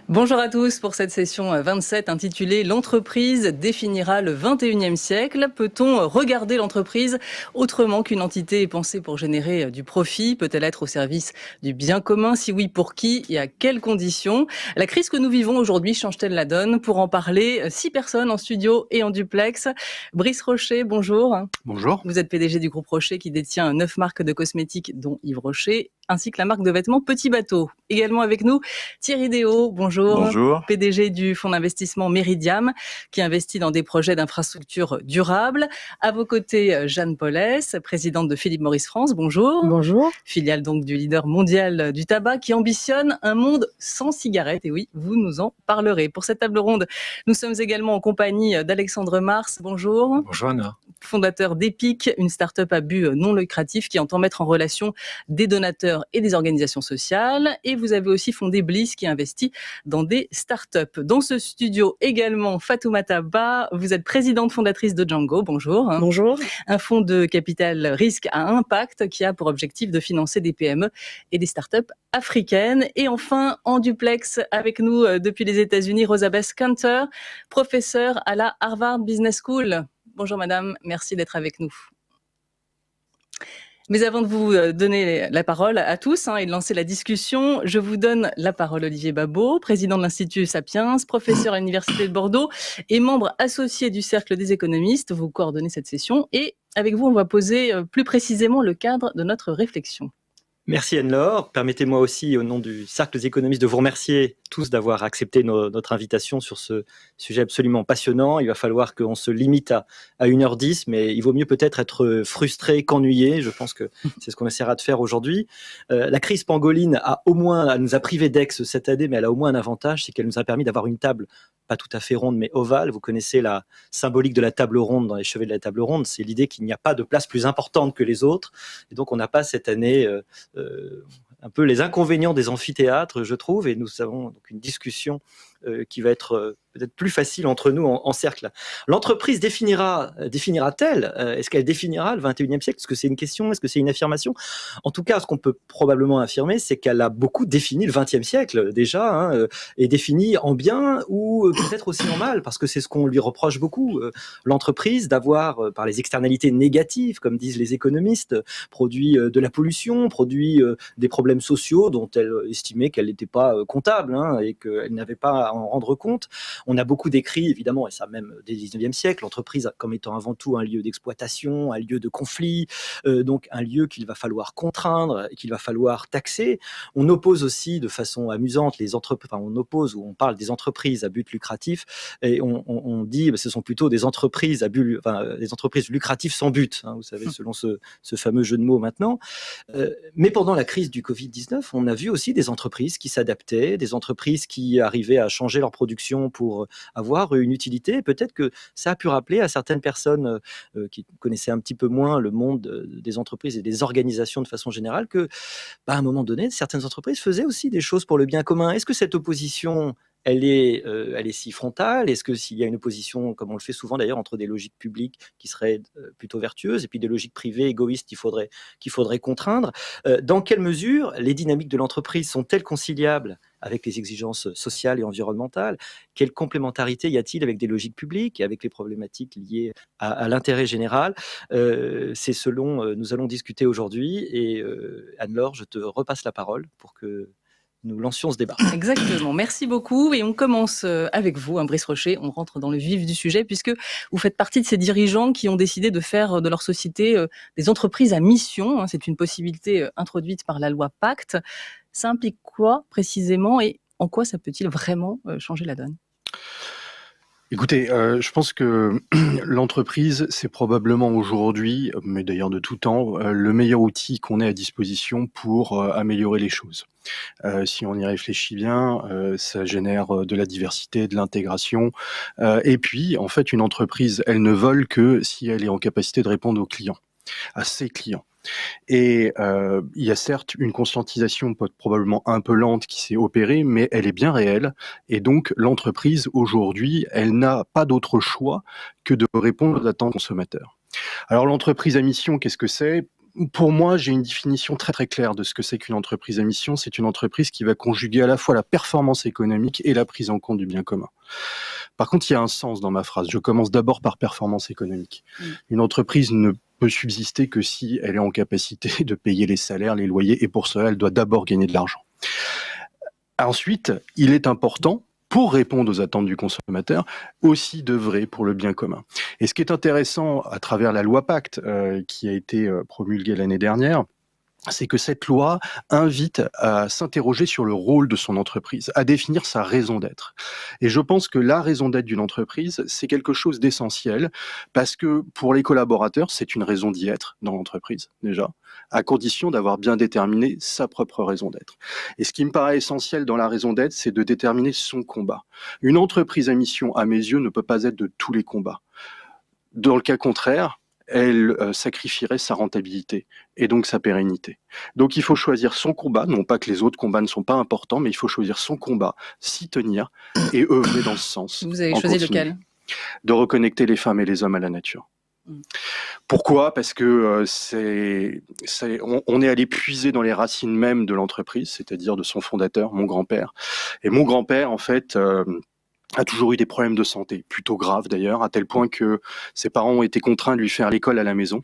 Bonjour à tous pour cette session 27 intitulée «L'entreprise définira le 21e siècle». Peut-on regarder l'entreprise autrement qu'une entité pensée pour générer du profit? Peut-elle être au service du bien commun? Si oui, pour qui et à quelles conditions? La crise que nous vivons aujourd'hui change-t-elle la donne? Pour en parler, 6 personnes en studio et en duplex. Brice Rocher, bonjour. Bonjour. Vous êtes PDG du groupe Rocher qui détient 9 marques de cosmétiques dont Yves Rocher, ainsi que la marque de vêtements Petit Bateau. Également avec nous, Thierry Déot, bonjour. Bonjour. PDG du fonds d'investissement Meridiam, qui investit dans des projets d'infrastructures durables. À vos côtés, Jeanne Paulès, présidente de Philip Morris France, bonjour. Bonjour. Filiale donc du leader mondial du tabac qui ambitionne un monde sans cigarettes. Et oui, vous nous en parlerez. Pour cette table ronde, nous sommes également en compagnie d'Alexandre Mars, bonjour. Bonjour Anna. Fondateur d'Epic, une start-up à but non lucratif qui entend mettre en relation des donateurs et des organisations sociales. Et vous avez aussi fondé Bliss qui investit dans des start-up. Dans ce studio également, Fatoumata Ba, vous êtes présidente fondatrice de Django. Bonjour. Bonjour. Un fonds de capital risque à impact qui a pour objectif de financer des PME et des start-up africaines. Et enfin, en duplex avec nous depuis les États-Unis, Rosabeth Kanter, professeure à la Harvard Business School. Bonjour madame, merci d'être avec nous. Mais avant de vous donner la parole à tous et de lancer la discussion, je vous donne la parole Olivier Babot, président de l'Institut Sapiens, professeur à l'Université de Bordeaux et membre associé du Cercle des économistes. Vous coordonnez cette session et avec vous, on va poser plus précisément le cadre de notre réflexion. Merci Anne-Laure. Permettez-moi aussi, au nom du Cercle des économistes, de vous remercier tous d'avoir accepté notre invitation sur ce sujet absolument passionnant. Il va falloir qu'on se limite à 1h10, mais il vaut mieux peut-être être frustré qu'ennuyé. Je pense que c'est ce qu'on essaiera de faire aujourd'hui. La crise pangoline elle nous a privés d'ex cette année, mais elle a au moins un avantage, c'est qu'elle nous a permis d'avoir une table pas tout à fait ronde, mais ovale. Vous connaissez la symbolique de la table ronde dans les chevets de la table ronde. C'est l'idée qu'il n'y a pas de place plus importante que les autres. Et donc, on n'a pas cette année un peu les inconvénients des amphithéâtres, je trouve. Et nous avons donc une discussion qui va être peut-être plus facile entre nous en cercle. L'entreprise définira-t-elle est-ce qu'elle définira le 21e siècle? Est-ce que c'est une question? Est-ce que c'est une affirmation? En tout cas, ce qu'on peut probablement affirmer, c'est qu'elle a beaucoup défini le 20e siècle déjà, et défini en bien ou peut-être aussi en mal, parce que c'est ce qu'on lui reproche beaucoup. L'entreprise d'avoir, par les externalités négatives, comme disent les économistes, produit de la pollution, produit des problèmes sociaux dont elle estimait qu'elle n'était pas comptable et qu'elle n'avait pas à en rendre compte. On a beaucoup décrit, évidemment, et ça même dès le 19e siècle, l'entreprise comme étant avant tout un lieu d'exploitation, un lieu de conflit, donc un lieu qu'il va falloir contraindre, qu'il va falloir taxer. On oppose aussi de façon amusante on parle des entreprises à but lucratif, et on dit ce sont plutôt des entreprises des entreprises lucratives sans but, vous savez, selon ce fameux jeu de mots maintenant. Mais pendant la crise du Covid-19, on a vu aussi des entreprises qui s'adaptaient, des entreprises qui arrivaient à changer leur production pour avoir une utilité. Peut-être que ça a pu rappeler à certaines personnes qui connaissaient un petit peu moins le monde des entreprises et des organisations de façon générale que, à un moment donné, certaines entreprises faisaient aussi des choses pour le bien commun. Est-ce que cette opposition elle est si frontale? Est-ce que s'il y a une opposition, comme on le fait souvent d'ailleurs, entre des logiques publiques qui seraient plutôt vertueuses et puis des logiques privées égoïstes qu'il faudrait contraindre? Dans quelle mesure les dynamiques de l'entreprise sont-elles conciliables avec les exigences sociales et environnementales? Quelle complémentarité y a-t-il avec des logiques publiques et avec les problématiques liées à l'intérêt général? C'est ce dont nous allons discuter aujourd'hui. Et Anne-Laure, je te repasse la parole pour que nous lancions ce débat. Exactement, merci beaucoup. Et on commence avec vous, Brice Rocher. On rentre dans le vif du sujet puisque vous faites partie de ces dirigeants qui ont décidé de faire de leur société des entreprises à mission. C'est une possibilité introduite par la loi Pacte. Ça implique quoi précisément et en quoi ça peut-il vraiment changer la donne? Écoutez, je pense que l'entreprise, c'est probablement aujourd'hui, mais d'ailleurs de tout temps, le meilleur outil qu'on ait à disposition pour améliorer les choses. Si on y réfléchit bien, ça génère de la diversité, de l'intégration. Et puis, en fait, une entreprise, elle ne vole que si elle est en capacité de répondre aux clients, à ses clients. Et il y a certes une conscientisation probablement un peu lente qui s'est opérée, mais elle est bien réelle. Et donc, l'entreprise, aujourd'hui, elle n'a pas d'autre choix que de répondre aux attentes consommateurs. Alors, l'entreprise à mission, qu'est-ce que c'est ? Pour moi, j'ai une définition très très claire de ce que c'est qu'une entreprise à mission. C'est une entreprise qui va conjuguer à la fois la performance économique et la prise en compte du bien commun. Par contre, il y a un sens dans ma phrase. Je commence d'abord par performance économique. Une entreprise ne peut subsister que si elle est en capacité de payer les salaires, les loyers, et pour cela, elle doit d'abord gagner de l'argent. Ensuite, il est important, pour répondre aux attentes du consommateur, aussi d'œuvrer pour le bien commun. Et ce qui est intéressant à travers la loi Pacte, qui a été promulguée l'année dernière, c'est que cette loi invite à s'interroger sur le rôle de son entreprise, à définir sa raison d'être. Et je pense que la raison d'être d'une entreprise, c'est quelque chose d'essentiel, parce que pour les collaborateurs, c'est une raison d'y être dans l'entreprise, déjà, à condition d'avoir bien déterminé sa propre raison d'être. Et ce qui me paraît essentiel dans la raison d'être, c'est de déterminer son combat. Une entreprise à mission, à mes yeux, ne peut pas être de tous les combats. Dans le cas contraire, elle sacrifierait sa rentabilité et donc sa pérennité. Donc il faut choisir son combat, non pas que les autres combats ne sont pas importants, mais il faut choisir son combat, s'y tenir et œuvrer dans ce sens. Vous avez choisi lequel ? De reconnecter les femmes et les hommes à la nature. Pourquoi ? Parce que on est allé puiser dans les racines mêmes de l'entreprise, c'est-à-dire de son fondateur, mon grand-père. Et mon grand-père, en fait, a toujours eu des problèmes de santé, plutôt graves d'ailleurs, à tel point que ses parents ont été contraints de lui faire l'école à la maison.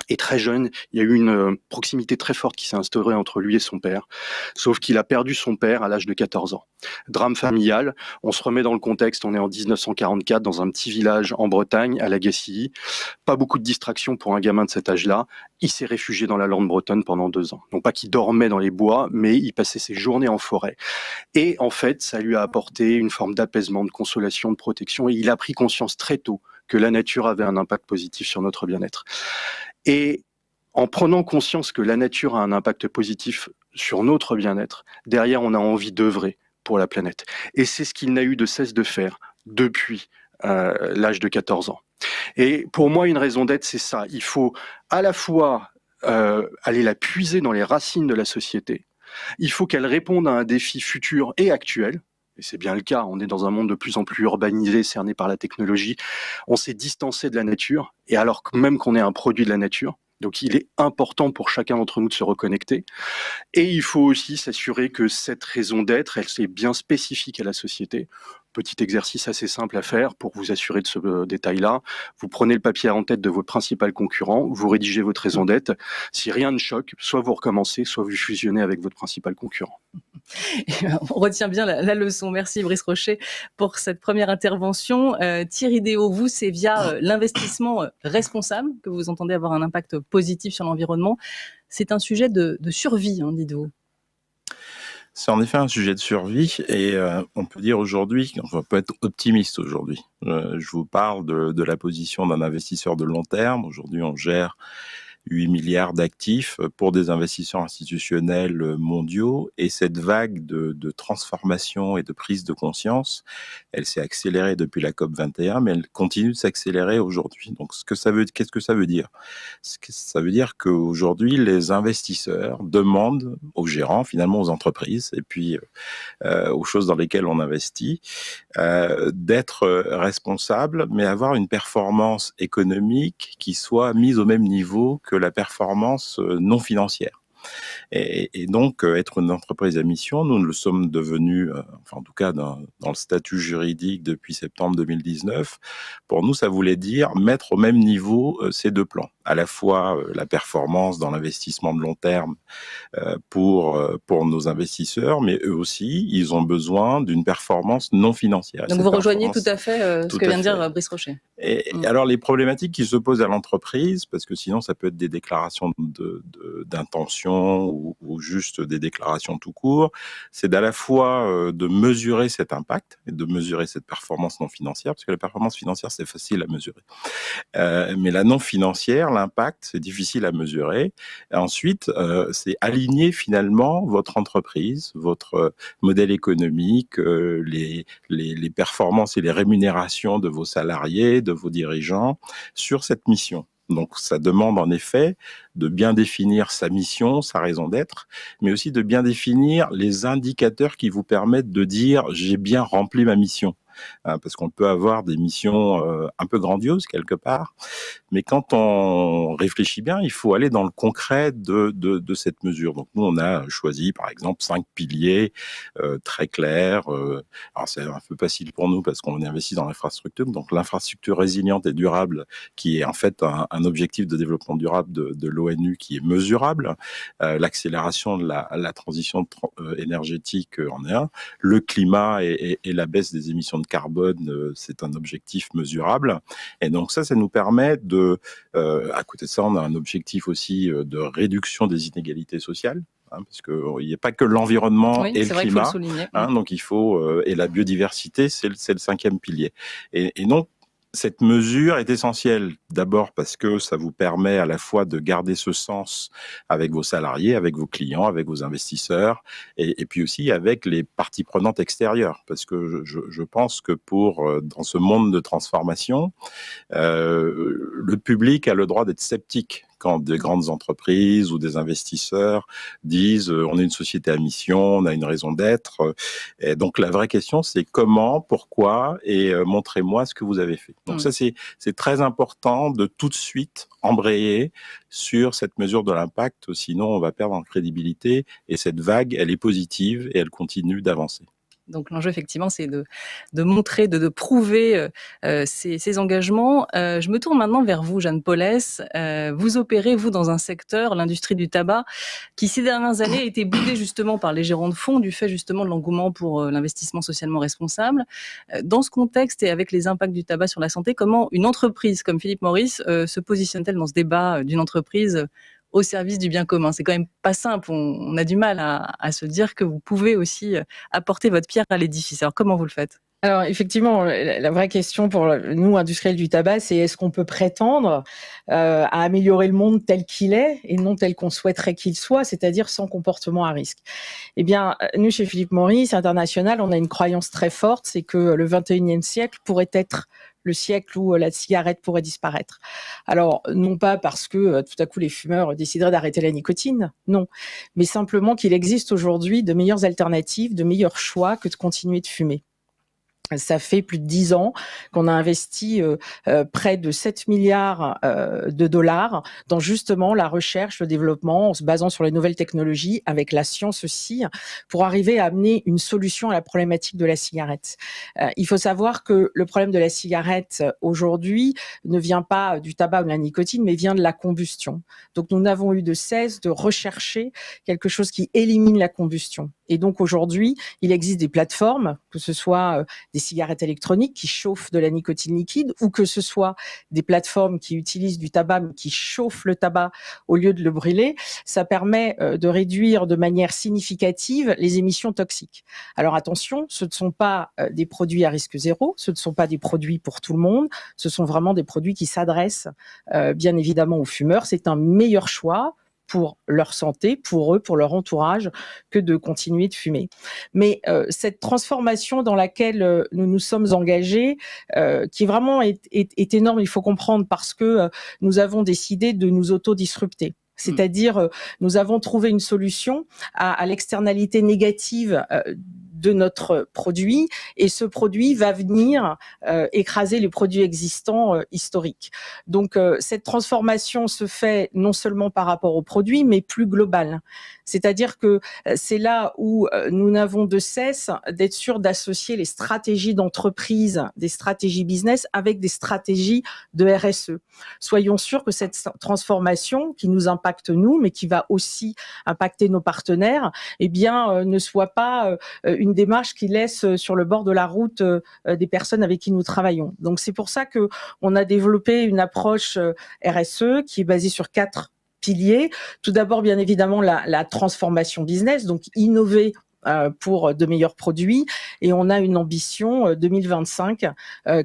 Et très jeune, il y a eu une proximité très forte qui s'est instaurée entre lui et son père. Sauf qu'il a perdu son père à l'âge de 14 ans. Drame familial, on se remet dans le contexte, on est en 1944 dans un petit village en Bretagne, à Lagacilly. Pas beaucoup de distractions pour un gamin de cet âge-là. Il s'est réfugié dans la lande bretonne pendant 2 ans. Non pas qu'il dormait dans les bois, mais il passait ses journées en forêt. Et en fait, ça lui a apporté une forme d'apaisement, de consolation, de protection. Et il a pris conscience très tôt que la nature avait un impact positif sur notre bien-être. Et en prenant conscience que la nature a un impact positif sur notre bien-être, derrière, on a envie d'œuvrer pour la planète. Et c'est ce qu'il n'a eu de cesse de faire depuis l'âge de 14 ans. Et pour moi, une raison d'être, c'est ça. Il faut à la fois aller la puiser dans les racines de la société. Il faut qu'elle réponde à un défi futur et actuel. Et c'est bien le cas, on est dans un monde de plus en plus urbanisé, cerné par la technologie. On s'est distancé de la nature, et alors même qu'on est un produit de la nature. Donc il est important pour chacun d'entre nous de se reconnecter. Et il faut aussi s'assurer que cette raison d'être, elle est bien spécifique à la société. Petit exercice assez simple à faire pour vous assurer de ce détail-là. Vous prenez le papier en tête de votre principal concurrent, vous rédigez votre raison d'être. Si rien ne choque, soit vous recommencez, soit vous fusionnez avec votre principal concurrent. On retient bien la leçon. Merci Brice Rocher pour cette première intervention. Thierry Déaut, vous, c'est via l'investissement responsable que vous entendez avoir un impact positif sur l'environnement. C'est un sujet de survie, hein, dites-vous. C'est en effet un sujet de survie et on peut dire aujourd'hui, on peut être optimiste aujourd'hui. Je vous parle de la position d'un investisseur de long terme. Aujourd'hui, on gère 8 milliards d'actifs pour des investisseurs institutionnels mondiaux. Et cette vague de transformation et de prise de conscience, elle s'est accélérée depuis la COP 21, mais elle continue de s'accélérer aujourd'hui. Donc, qu'est-ce que ça veut dire ? Ça veut dire qu'aujourd'hui, les investisseurs demandent aux gérants, finalement aux entreprises, et puis aux choses dans lesquelles on investit, d'être responsables, mais avoir une performance économique qui soit mise au même niveau que la performance non financière. Et donc, être une entreprise à mission, nous le sommes devenus, enfin en tout cas dans le statut juridique depuis septembre 2019. Pour nous, ça voulait dire mettre au même niveau ces deux plans. À la fois la performance dans l'investissement de long terme pour nos investisseurs, mais eux aussi, ils ont besoin d'une performance non financière. Donc vous rejoignez tout à fait ce que vient de dire Brice Rocher. Et alors les problématiques qui se posent à l'entreprise, parce que sinon ça peut être des déclarations d'intention ou juste des déclarations tout court, c'est d'à la fois de mesurer cet impact et de mesurer cette performance non financière, parce que la performance financière c'est facile à mesurer. Mais la non financière, l'impact, c'est difficile à mesurer. Et ensuite, c'est aligner finalement votre entreprise, votre modèle économique, les performances et les rémunérations de vos salariés, de vos dirigeants sur cette mission. Donc, ça demande en effet de bien définir sa mission, sa raison d'être, mais aussi de bien définir les indicateurs qui vous permettent de dire « j'ai bien rempli ma mission ». parce qu'on peut avoir des missions un peu grandioses quelque part, mais quand on réfléchit bien, il faut aller dans le concret de cette mesure. Donc nous, on a choisi par exemple 5 piliers très clairs. Alors c'est un peu facile pour nous parce qu'on investit dans l'infrastructure. Donc l'infrastructure résiliente et durable, qui est en fait un objectif de développement durable de l'ONU qui est mesurable. L'accélération de la transition énergétique en est un. Le climat et la baisse des émissions de carbone, c'est un objectif mesurable. Et donc ça nous permet à côté de ça, on a un objectif aussi de réduction des inégalités sociales. Parce qu'il n'y a pas que l'environnement et le climat. Donc il faut et la biodiversité, c'est le 5e pilier. Et donc cette mesure est essentielle, d'abord parce que ça vous permet à la fois de garder ce sens avec vos salariés, avec vos clients, avec vos investisseurs, et puis aussi avec les parties prenantes extérieures, parce que je pense que dans ce monde de transformation, le public a le droit d'être sceptique quand des grandes entreprises ou des investisseurs disent on est une société à mission, on a une raison d'être. Et donc la vraie question, c'est comment, pourquoi, et montrez-moi ce que vous avez fait. Donc ça, c'est très important de tout de suite embrayer sur cette mesure de l'impact, sinon on va perdre en crédibilité, et cette vague, elle est positive et elle continue d'avancer. Donc l'enjeu, effectivement, c'est de montrer, de prouver ces engagements. Je me tourne maintenant vers vous, Jeanne Paulès. Vous opérez, vous, dans un secteur, l'industrie du tabac, qui ces dernières années a été boudé justement par les gérants de fonds, du fait justement de l'engouement pour l'investissement socialement responsable. Dans ce contexte et avec les impacts du tabac sur la santé, comment une entreprise comme Philip Morris se positionne-t-elle dans ce débat d'une entreprise au service du bien commun? C'est quand même pas simple. On a du mal à se dire que vous pouvez aussi apporter votre pierre à l'édifice. Alors, comment vous le faites? Alors effectivement, la vraie question pour nous, industriels du tabac, c'est est-ce qu'on peut prétendre à améliorer le monde tel qu'il est et non tel qu'on souhaiterait qu'il soit, c'est-à-dire sans comportement à risque. Eh bien, nous, chez Philip Morris International, on a une croyance très forte, c'est que le 21e siècle pourrait être le siècle où la cigarette pourrait disparaître. Alors, non pas parce que tout à coup les fumeurs décideraient d'arrêter la nicotine, non, mais simplement qu'il existe aujourd'hui de meilleures alternatives, de meilleurs choix que de continuer de fumer. Ça fait plus de 10 ans qu'on a investi près de 7 milliards de dollars dans justement la recherche, le développement, en se basant sur les nouvelles technologies, avec la science aussi, pour arriver à amener une solution à la problématique de la cigarette. Il faut savoir que le problème de la cigarette aujourd'hui ne vient pas du tabac ou de la nicotine, mais vient de la combustion. Donc nous n'avons eu de cesse de rechercher quelque chose qui élimine la combustion. Et donc aujourd'hui, il existe des plateformes, que ce soit des cigarettes électroniques qui chauffent de la nicotine liquide, ou que ce soit des plateformes qui utilisent du tabac mais qui chauffent le tabac au lieu de le brûler. Ça permet de réduire de manière significative les émissions toxiques. Alors attention, ce ne sont pas des produits à risque zéro, ce ne sont pas des produits pour tout le monde, ce sont vraiment des produits qui s'adressent bien évidemment aux fumeurs. C'est un meilleur choix pour leur santé, pour eux, pour leur entourage, que de continuer de fumer. Mais cette transformation dans laquelle nous nous sommes engagés, qui vraiment est énorme, il faut comprendre, parce que nous avons décidé de nous autodisrupter. C'est-à-dire, nous avons trouvé une solution à l'externalité négative de notre produit, et ce produit va venir écraser les produits existants historiques. Donc cette transformation se fait non seulement par rapport aux produits, mais plus globale. C'est-à-dire que c'est là où nous n'avons de cesse d'être sûrs d'associer les stratégies d'entreprise, des stratégies business, avec des stratégies de RSE. Soyons sûrs que cette transformation qui nous impacte nous, mais qui va aussi impacter nos partenaires, eh bien, ne soit pas une démarche qui laisse sur le bord de la route des personnes avec qui nous travaillons. Donc c'est pour ça que on a développé une approche RSE qui est basée sur 4 piliers. Tout d'abord, bien évidemment, la transformation business, donc innover pour de meilleurs produits, et on a une ambition 2025,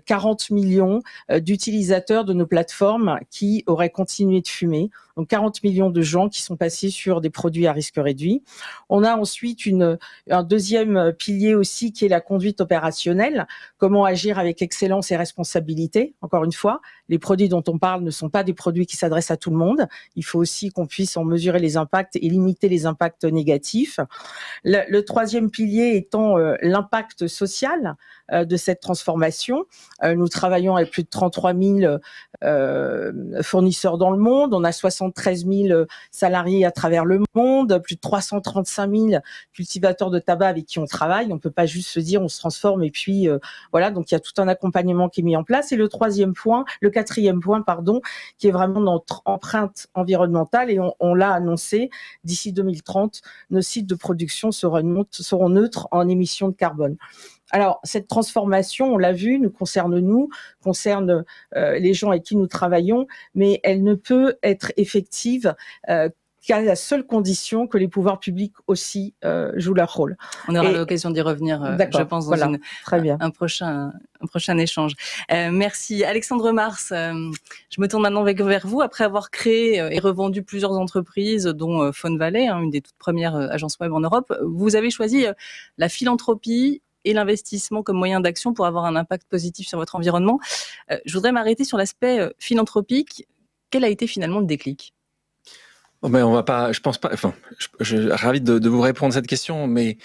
40 millions d'utilisateurs de nos plateformes qui auraient continué de fumer Donc 40 millions de gens qui sont passés sur des produits à risque réduit. On a ensuite un deuxième pilier aussi qui est la conduite opérationnelle. Comment agir avec excellence et responsabilité. Encore une fois, les produits dont on parle ne sont pas des produits qui s'adressent à tout le monde. Il faut aussi qu'on puisse en mesurer les impacts et limiter les impacts négatifs. Le troisième pilier étant l'impact social de cette transformation. Nous travaillons avec plus de 33 000 fournisseurs dans le monde. On a 73 000 salariés à travers le monde, plus de 335 000 cultivateurs de tabac avec qui on travaille. On peut pas juste se dire on se transforme et puis voilà. Donc il y a tout un accompagnement qui est mis en place. Et le quatrième point, pardon, qui est vraiment notre empreinte environnementale, et on l'a annoncé, d'ici 2030, nos sites de production seront neutres en émissions de carbone. Alors, cette transformation, on l'a vu, concerne les gens avec qui nous travaillons, mais elle ne peut être effective qu'à la seule condition que les pouvoirs publics aussi jouent leur rôle. On aura l'occasion d'y revenir, je pense, dans très bien. un prochain échange. Merci. Alexandre Mars, je me tourne maintenant vers vous. Après avoir créé et revendu plusieurs entreprises, dont Faune Valley, une des toutes premières agences web en Europe, vous avez choisi la philanthropie et l'investissement comme moyen d'action pour avoir un impact positif sur votre environnement. Je voudrais m'arrêter sur l'aspect philanthropique. Quel a été finalement le déclic ? Ben, on va pas, je pense pas, enfin, je suis ravi de vous répondre à cette question, mais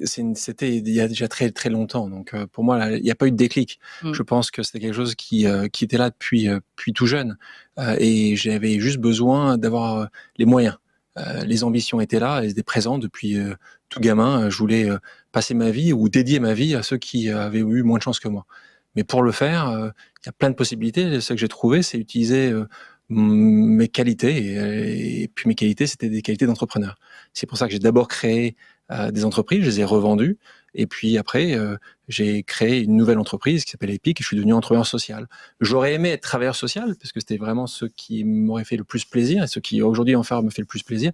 c'était il y a déjà très très longtemps. Donc pour moi, là, il n'y a pas eu de déclic. Je pense que c'était quelque chose qui était là depuis tout jeune, et j'avais juste besoin d'avoir les moyens. Les ambitions étaient là, elles étaient présentes depuis tout gamin. Je voulais passer ma vie ou dédier ma vie à ceux qui avaient eu moins de chance que moi. Mais pour le faire, il y a plein de possibilités. Ce que j'ai trouvé, c'est utiliser mes qualités, et puis mes qualités, c'était des qualités d'entrepreneur. C'est pour ça que j'ai d'abord créé des entreprises, je les ai revendues, et puis après, j'ai créé une nouvelle entreprise qui s'appelle Epic, et je suis devenu entrepreneur social. J'aurais aimé être travailleur social, parce que c'était vraiment ce qui m'aurait fait le plus plaisir, et ce qui aujourd'hui en faire me fait le plus plaisir.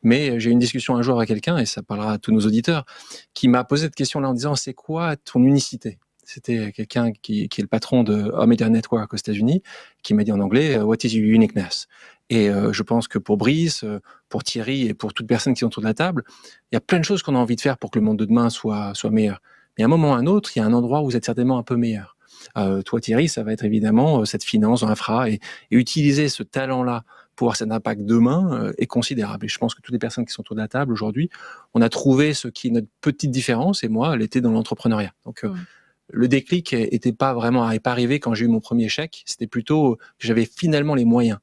Mais j'ai eu une discussion un jour avec quelqu'un, et ça parlera à tous nos auditeurs, qui m'a posé cette question-là en disant, c'est quoi ton unicité ? C'était quelqu'un qui est le patron de Media Network aux États-Unis, qui m'a dit en anglais, what is your uniqueness? Et je pense que pour Brice, pour Thierry et pour toute personne qui est autour de la table, il y a plein de choses qu'on a envie de faire pour que le monde de demain soit meilleur. Mais à un moment ou à un autre, il y a un endroit où vous êtes certainement un peu meilleur. Toi, Thierry, ça va être évidemment cette finance dans l'infra, et utiliser ce talent-là pour avoir cet impact demain est considérable. Et je pense que toutes les personnes qui sont autour de la table aujourd'hui, on a trouvé ce qui est notre petite différence, et moi, elle était dans l'entrepreneuriat. Donc, le déclic était pas arrivé quand j'ai eu mon premier chèque. C'était plutôt que j'avais finalement les moyens.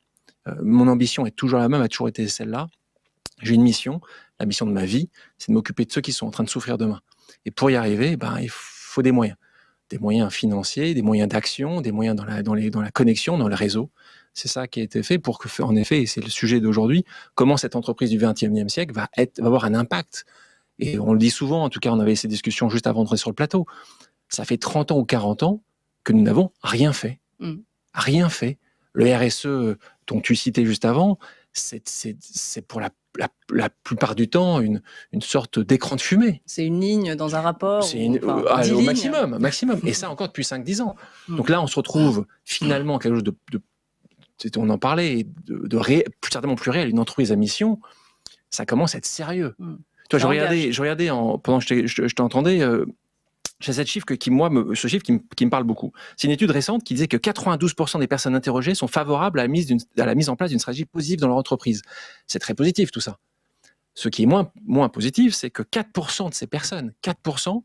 Mon ambition est toujours la même, a toujours été celle-là. J'ai une mission, la mission de ma vie, c'est de m'occuper de ceux qui sont en train de souffrir demain. Et pour y arriver, il faut des moyens financiers, des moyens d'action, des moyens dans la connexion, dans le réseau. C'est ça qui a été fait pour que, en effet, et c'est le sujet d'aujourd'hui, comment cette entreprise du XXIe siècle va avoir un impact. Et on le dit souvent, en tout cas, on avait ces discussions juste avant d'entrer sur le plateau. Ça fait 30 ans ou 40 ans que nous n'avons rien fait. Rien fait. Le RSE dont tu citais juste avant, c'est pour la plupart du temps une sorte d'écran de fumée. C'est une ligne dans un rapport. C'est au maximum. Et ça encore depuis 5-10 ans. Donc là, on se retrouve finalement quelque chose on en parlait, certainement plus réel, une entreprise à mission. Ça commence à être sérieux. Toi, je regardais pendant que je t'entendais. J'ai ce chiffre qui me parle beaucoup. C'est une étude récente qui disait que 92% des personnes interrogées sont favorables à la mise en place d'une stratégie positive dans leur entreprise. C'est très positif tout ça. Ce qui est moins positif, c'est que 4% de ces personnes, 4%,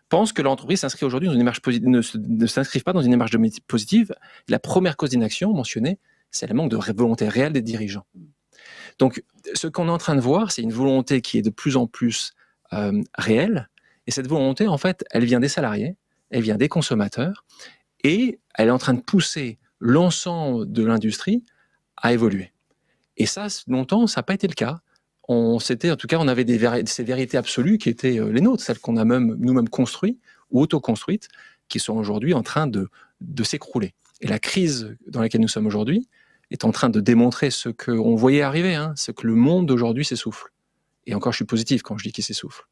pensent que l'entreprise s'inscrit aujourd'hui dans une démarche ne s'inscrivent pas dans une démarche positive. La première cause d'inaction mentionnée, c'est le manque de volonté réelle des dirigeants. Donc, ce qu'on est en train de voir, c'est une volonté qui est de plus en plus réelle. Et cette volonté, en fait, elle vient des salariés, elle vient des consommateurs, et elle est en train de pousser l'ensemble de l'industrie à évoluer. Et ça, longtemps, ça n'a pas été le cas. On avait ces vérités absolues qui étaient les nôtres, celles qu'on a nous-mêmes construites ou auto-construites, qui sont aujourd'hui en train de s'écrouler. Et la crise dans laquelle nous sommes aujourd'hui est en train de démontrer ce qu'on voyait arriver, ce que le monde d'aujourd'hui s'essouffle. Et encore, je suis positif quand je dis qu'il s'essouffle.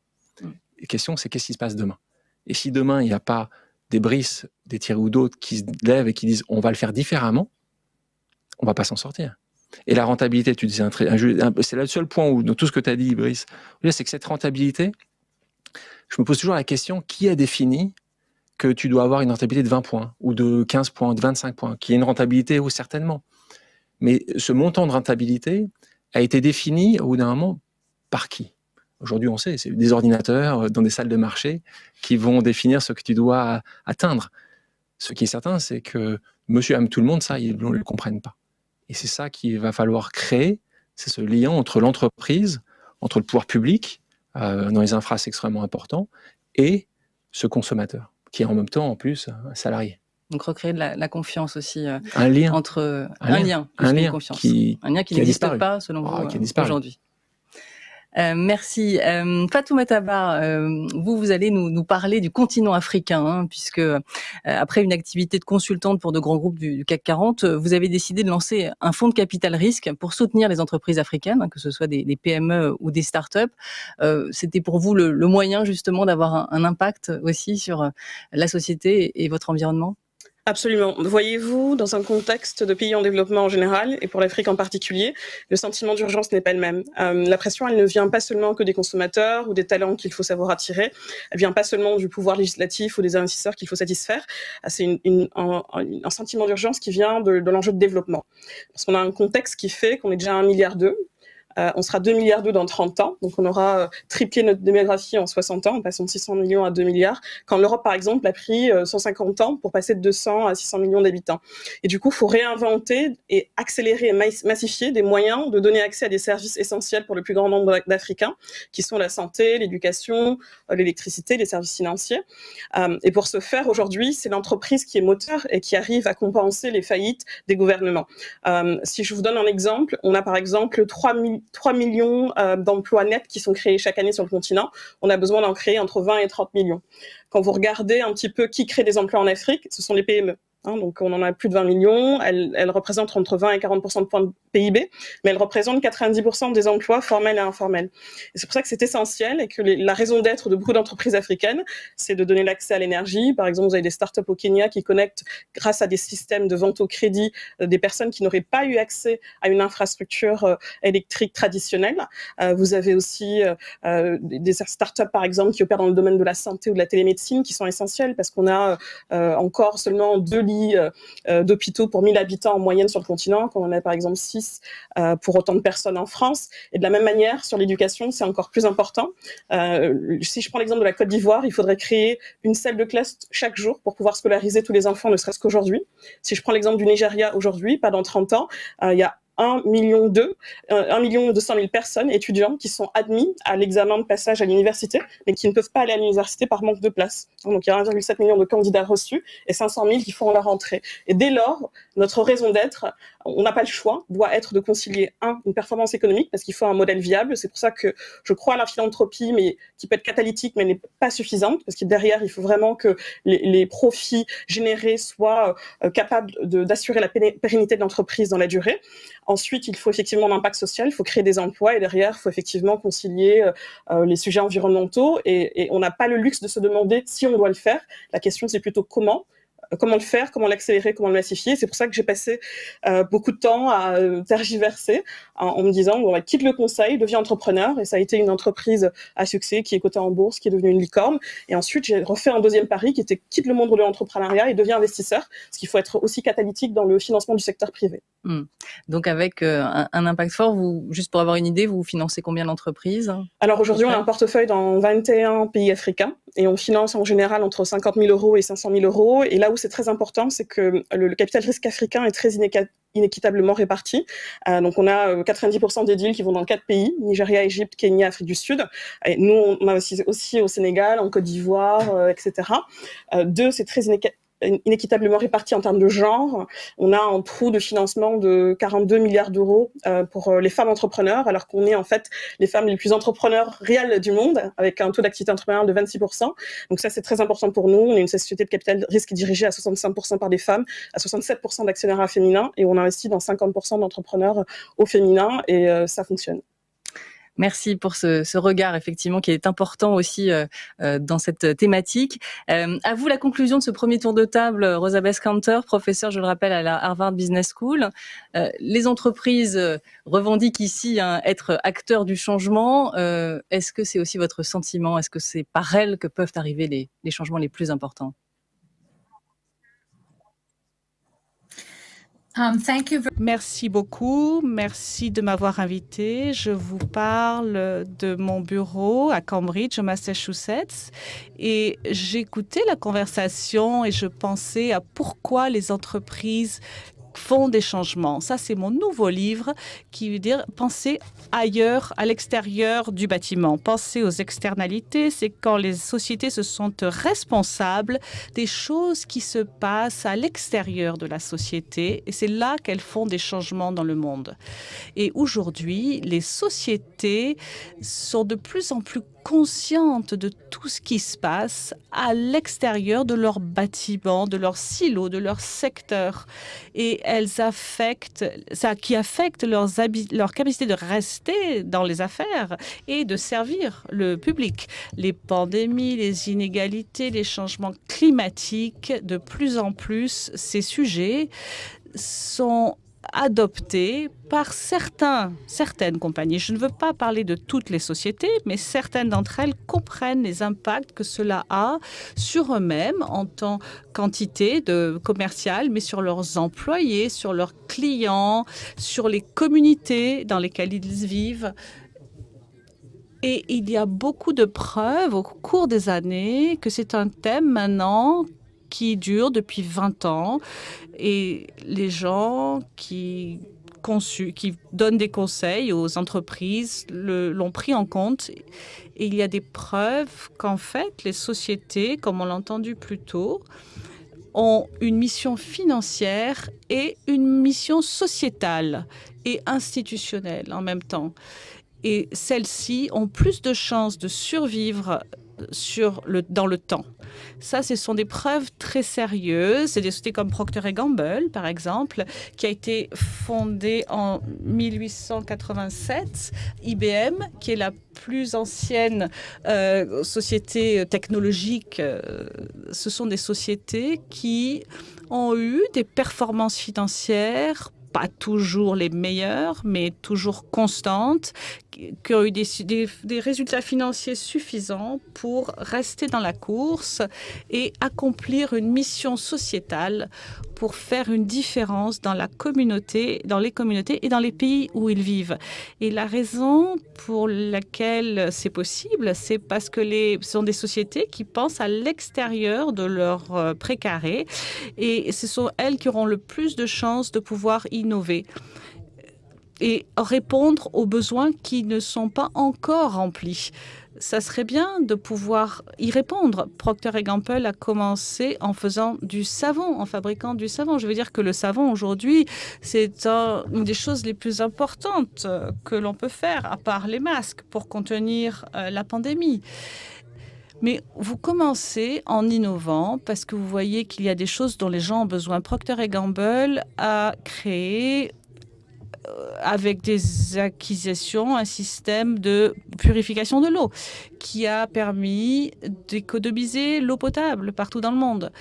La question, c'est qu'est-ce qui se passe demain? Et si demain, il n'y a pas des Brice, des Thierry ou d'autres qui se lèvent et qui disent on va le faire différemment, on ne va pas s'en sortir. Et la rentabilité, tu disais, c'est le seul point où, dans tout ce que tu as dit, Brice, c'est que cette rentabilité, je me pose toujours la question, qui a défini que tu dois avoir une rentabilité de 20 points, ou de 15 points, de 25 points, qui est une rentabilité, ou certainement. Mais ce montant de rentabilité a été défini, au bout d'un moment, par qui? Aujourd'hui, on sait, c'est des ordinateurs dans des salles de marché qui vont définir ce que tu dois atteindre. Ce qui est certain, c'est que monsieur aime tout le monde, ça, ils ne le comprennent pas. Et c'est ça qu'il va falloir créer, c'est ce lien entre l'entreprise, entre le pouvoir public, dans les infras, c'est extrêmement important, et ce consommateur, qui est en même temps, en plus, un salarié. Donc recréer de la confiance aussi un lien entre un lien confiance. qui n'existe pas selon vous aujourd'hui. Merci. Fatoumata Tabar, vous allez nous parler du continent africain, hein, puisque après une activité de consultante pour de grands groupes du CAC 40, vous avez décidé de lancer un fonds de capital risque pour soutenir les entreprises africaines, hein, que ce soit des PME ou des startups. C'était pour vous le moyen justement d'avoir un impact aussi sur la société et votre environnement? Absolument. Voyez-vous, dans un contexte de pays en développement en général, et pour l'Afrique en particulier, le sentiment d'urgence n'est pas le même. La pression, elle ne vient pas seulement que des consommateurs ou des talents qu'il faut savoir attirer, elle vient pas seulement du pouvoir législatif ou des investisseurs qu'il faut satisfaire, c'est un sentiment d'urgence qui vient de l'enjeu de développement. Parce qu'on a un contexte qui fait qu'on est déjà 1,2 milliard. On sera 2,2 milliards dans 30 ans, donc on aura triplé notre démographie en 60 ans, en passant de 600 millions à 2 milliards, quand l'Europe, par exemple, a pris 150 ans pour passer de 200 à 600 millions d'habitants. Et du coup, il faut réinventer et accélérer et massifier des moyens de donner accès à des services essentiels pour le plus grand nombre d'Africains, qui sont la santé, l'éducation, l'électricité, les services financiers. Et pour ce faire, aujourd'hui, c'est l'entreprise qui est moteur et qui arrive à compenser les faillites des gouvernements. Si je vous donne un exemple, on a par exemple 3 millions d'emplois nets qui sont créés chaque année sur le continent. On a besoin d'en créer entre 20 et 30 millions. Quand vous regardez un petit peu qui crée des emplois en Afrique, ce sont les PME. Donc on en a plus de 20 millions, elles représentent entre 20 et 40% de points de PIB, mais elles représentent 90% des emplois formels et informels. Et c'est pour ça que c'est essentiel et que la raison d'être de beaucoup d'entreprises africaines, c'est de donner l'accès à l'énergie. Par exemple, vous avez des startups au Kenya qui connectent, grâce à des systèmes de vente au crédit, des personnes qui n'auraient pas eu accès à une infrastructure électrique traditionnelle. Vous avez aussi des startups, par exemple, qui opèrent dans le domaine de la santé ou de la télémédecine, qui sont essentielles parce qu'on a encore seulement 2 lits d'hôpitaux pour 1000 habitants en moyenne sur le continent, quand on en a par exemple 6 pour autant de personnes en France. Et de la même manière, sur l'éducation, c'est encore plus important. Si je prends l'exemple de la Côte d'Ivoire, il faudrait créer une salle de classe chaque jour pour pouvoir scolariser tous les enfants, ne serait-ce qu'aujourd'hui. Si je prends l'exemple du Nigeria aujourd'hui, pas dans 30 ans, il y a 1,2 million personnes, étudiants, qui sont admis à l'examen de passage à l'université, mais qui ne peuvent pas aller à l'université par manque de place. Donc il y a 1,7 million de candidats reçus et 500 000 qui font leur entrée. Et dès lors, notre raison d'être, on n'a pas le choix, doit être de concilier une performance économique, parce qu'il faut un modèle viable. C'est pour ça que je crois à la philanthropie, mais qui peut être catalytique, mais n'est pas suffisante, parce que derrière, il faut vraiment que les profits générés soient capables d'assurer la pérennité de l'entreprise dans la durée. Ensuite, il faut effectivement un impact social, il faut créer des emplois, et derrière, il faut effectivement concilier les sujets environnementaux, et on n'a pas le luxe de se demander si on doit le faire. La question, c'est plutôt comment le faire, comment l'accélérer, comment le massifier. C'est pour ça que j'ai passé beaucoup de temps à tergiverser en me disant, bon, quitte le conseil, deviens entrepreneur. Et ça a été une entreprise à succès qui est cotée en bourse, qui est devenue une licorne. Et ensuite, j'ai refait un deuxième pari qui était quitte le monde de l'entrepreneuriat et deviens investisseur, parce qu'il faut être aussi catalytique dans le financement du secteur privé. Donc avec un impact fort, juste pour avoir une idée, vous financez combien d'entreprises? Alors aujourd'hui, on a un portefeuille dans 21 pays africains et on finance en général entre 50 000 euros et 500 000 euros. Et là où c'est très important, c'est que le capital risque africain est très inéquitablement réparti. Donc on a 90% des deals qui vont dans 4 pays, Nigeria, Égypte, Kenya, Afrique du Sud. Et nous, on a aussi au Sénégal, en Côte d'Ivoire, etc. C'est très inéquitablement répartis en termes de genre. On a un trou de financement de 42 milliards d'euros pour les femmes entrepreneurs, alors qu'on est en fait les femmes les plus entrepreneurs réelles du monde, avec un taux d'activité entrepreneuriale de 26%. Donc ça, c'est très important pour nous. On est une société de capital risque dirigée à 65% par des femmes, à 67% d'actionnaires féminins, et on investit dans 50% d'entrepreneurs au féminin, et ça fonctionne. Merci pour ce regard, effectivement, qui est important aussi dans cette thématique. À vous la conclusion de ce premier tour de table, Rosa Best-Kanter, professeure, je le rappelle, à la Harvard Business School. Les entreprises revendiquent ici être acteurs du changement. Est-ce que c'est aussi votre sentiment? Est-ce que c'est par elles que peuvent arriver les changements les plus importants? Merci beaucoup. Merci de m'avoir invité. Je vous parle de mon bureau à Cambridge, au Massachusetts. Et j'écoutais la conversation et je pensais à pourquoi les entreprises font des changements. Ça, c'est mon nouveau livre qui veut dire penser ailleurs, à l'extérieur du bâtiment. Penser aux externalités, c'est quand les sociétés se sentent responsables des choses qui se passent à l'extérieur de la société. Et c'est là qu'elles font des changements dans le monde. Et aujourd'hui, les sociétés sont de plus en plus conscientes de tout ce qui se passe à l'extérieur de leur bâtiment, de leur silo, de leur secteur. Et elles affectent, ça qui affecte leur capacité de rester dans les affaires et de servir le public. Les pandémies, les inégalités, les changements climatiques, de plus en plus, ces sujets sont adoptés par certaines compagnies. Je ne veux pas parler de toutes les sociétés, mais certaines d'entre elles comprennent les impacts que cela a sur eux-mêmes en tant qu'entité commerciale, mais sur leurs employés, sur leurs clients, sur les communautés dans lesquelles ils vivent. Et il y a beaucoup de preuves au cours des années que c'est un thème maintenant qui dure depuis 20 ans et les gens qui donnent des conseils aux entreprises l'ont pris en compte. Et il y a des preuves qu'en fait, les sociétés, comme on l'a entendu plus tôt, ont une mission financière et une mission sociétale et institutionnelle en même temps. Et celles-ci ont plus de chances de survivre dans le temps. Ça, ce sont des preuves très sérieuses. C'est des sociétés comme Procter & Gamble, par exemple, qui a été fondée en 1887. IBM, qui est la plus ancienne société technologique. Ce sont des sociétés qui ont eu des performances financières pas toujours les meilleures, mais toujours constantes, qui ont eu des résultats financiers suffisants pour rester dans la course et accomplir une mission sociétale pour faire une différence dans la communauté, dans les communautés et dans les pays où ils vivent. Et la raison pour laquelle c'est possible, c'est parce que ce sont des sociétés qui pensent à l'extérieur de leur précaré et ce sont elles qui auront le plus de chances de pouvoir innover et répondre aux besoins qui ne sont pas encore remplis. Ça serait bien de pouvoir y répondre. Procter & Gamble a commencé en faisant du savon, en fabriquant du savon. Je veux dire que le savon, aujourd'hui, c'est une des choses les plus importantes que l'on peut faire, à part les masques, pour contenir la pandémie. Mais vous commencez en innovant parce que vous voyez qu'il y a des choses dont les gens ont besoin. Procter & Gamble a créé avec des acquisitions, un système de purification de l'eau qui a permis d'économiser l'eau potable partout dans le monde.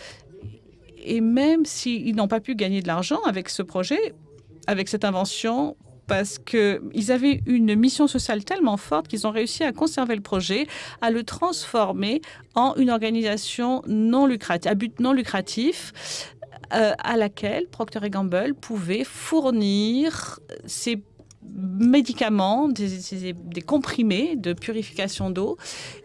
Et même s'ils n'ont pas pu gagner de l'argent avec ce projet, avec cette invention, parce qu'ils avaient une mission sociale tellement forte qu'ils ont réussi à conserver le projet, à le transformer en une organisation à but non lucratif, à laquelle Procter & Gamble pouvait fournir ses médicaments, des comprimés de purification d'eau.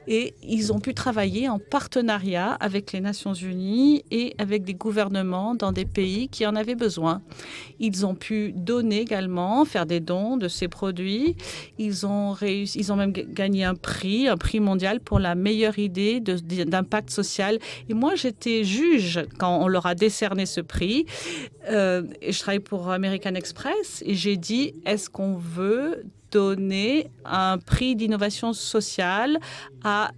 Et ils ont pu travailler en partenariat avec les Nations Unies et avec des gouvernements dans des pays qui en avaient besoin. Ils ont pu donner également, faire des dons de ces produits. Ils ont même gagné un prix mondial pour la meilleure idée d'impact social. Et moi, j'étais juge quand on leur a décerné ce prix. Et je travaille pour American Express et j'ai dit, est-ce qu'on veut donner un prix d'innovation sociale à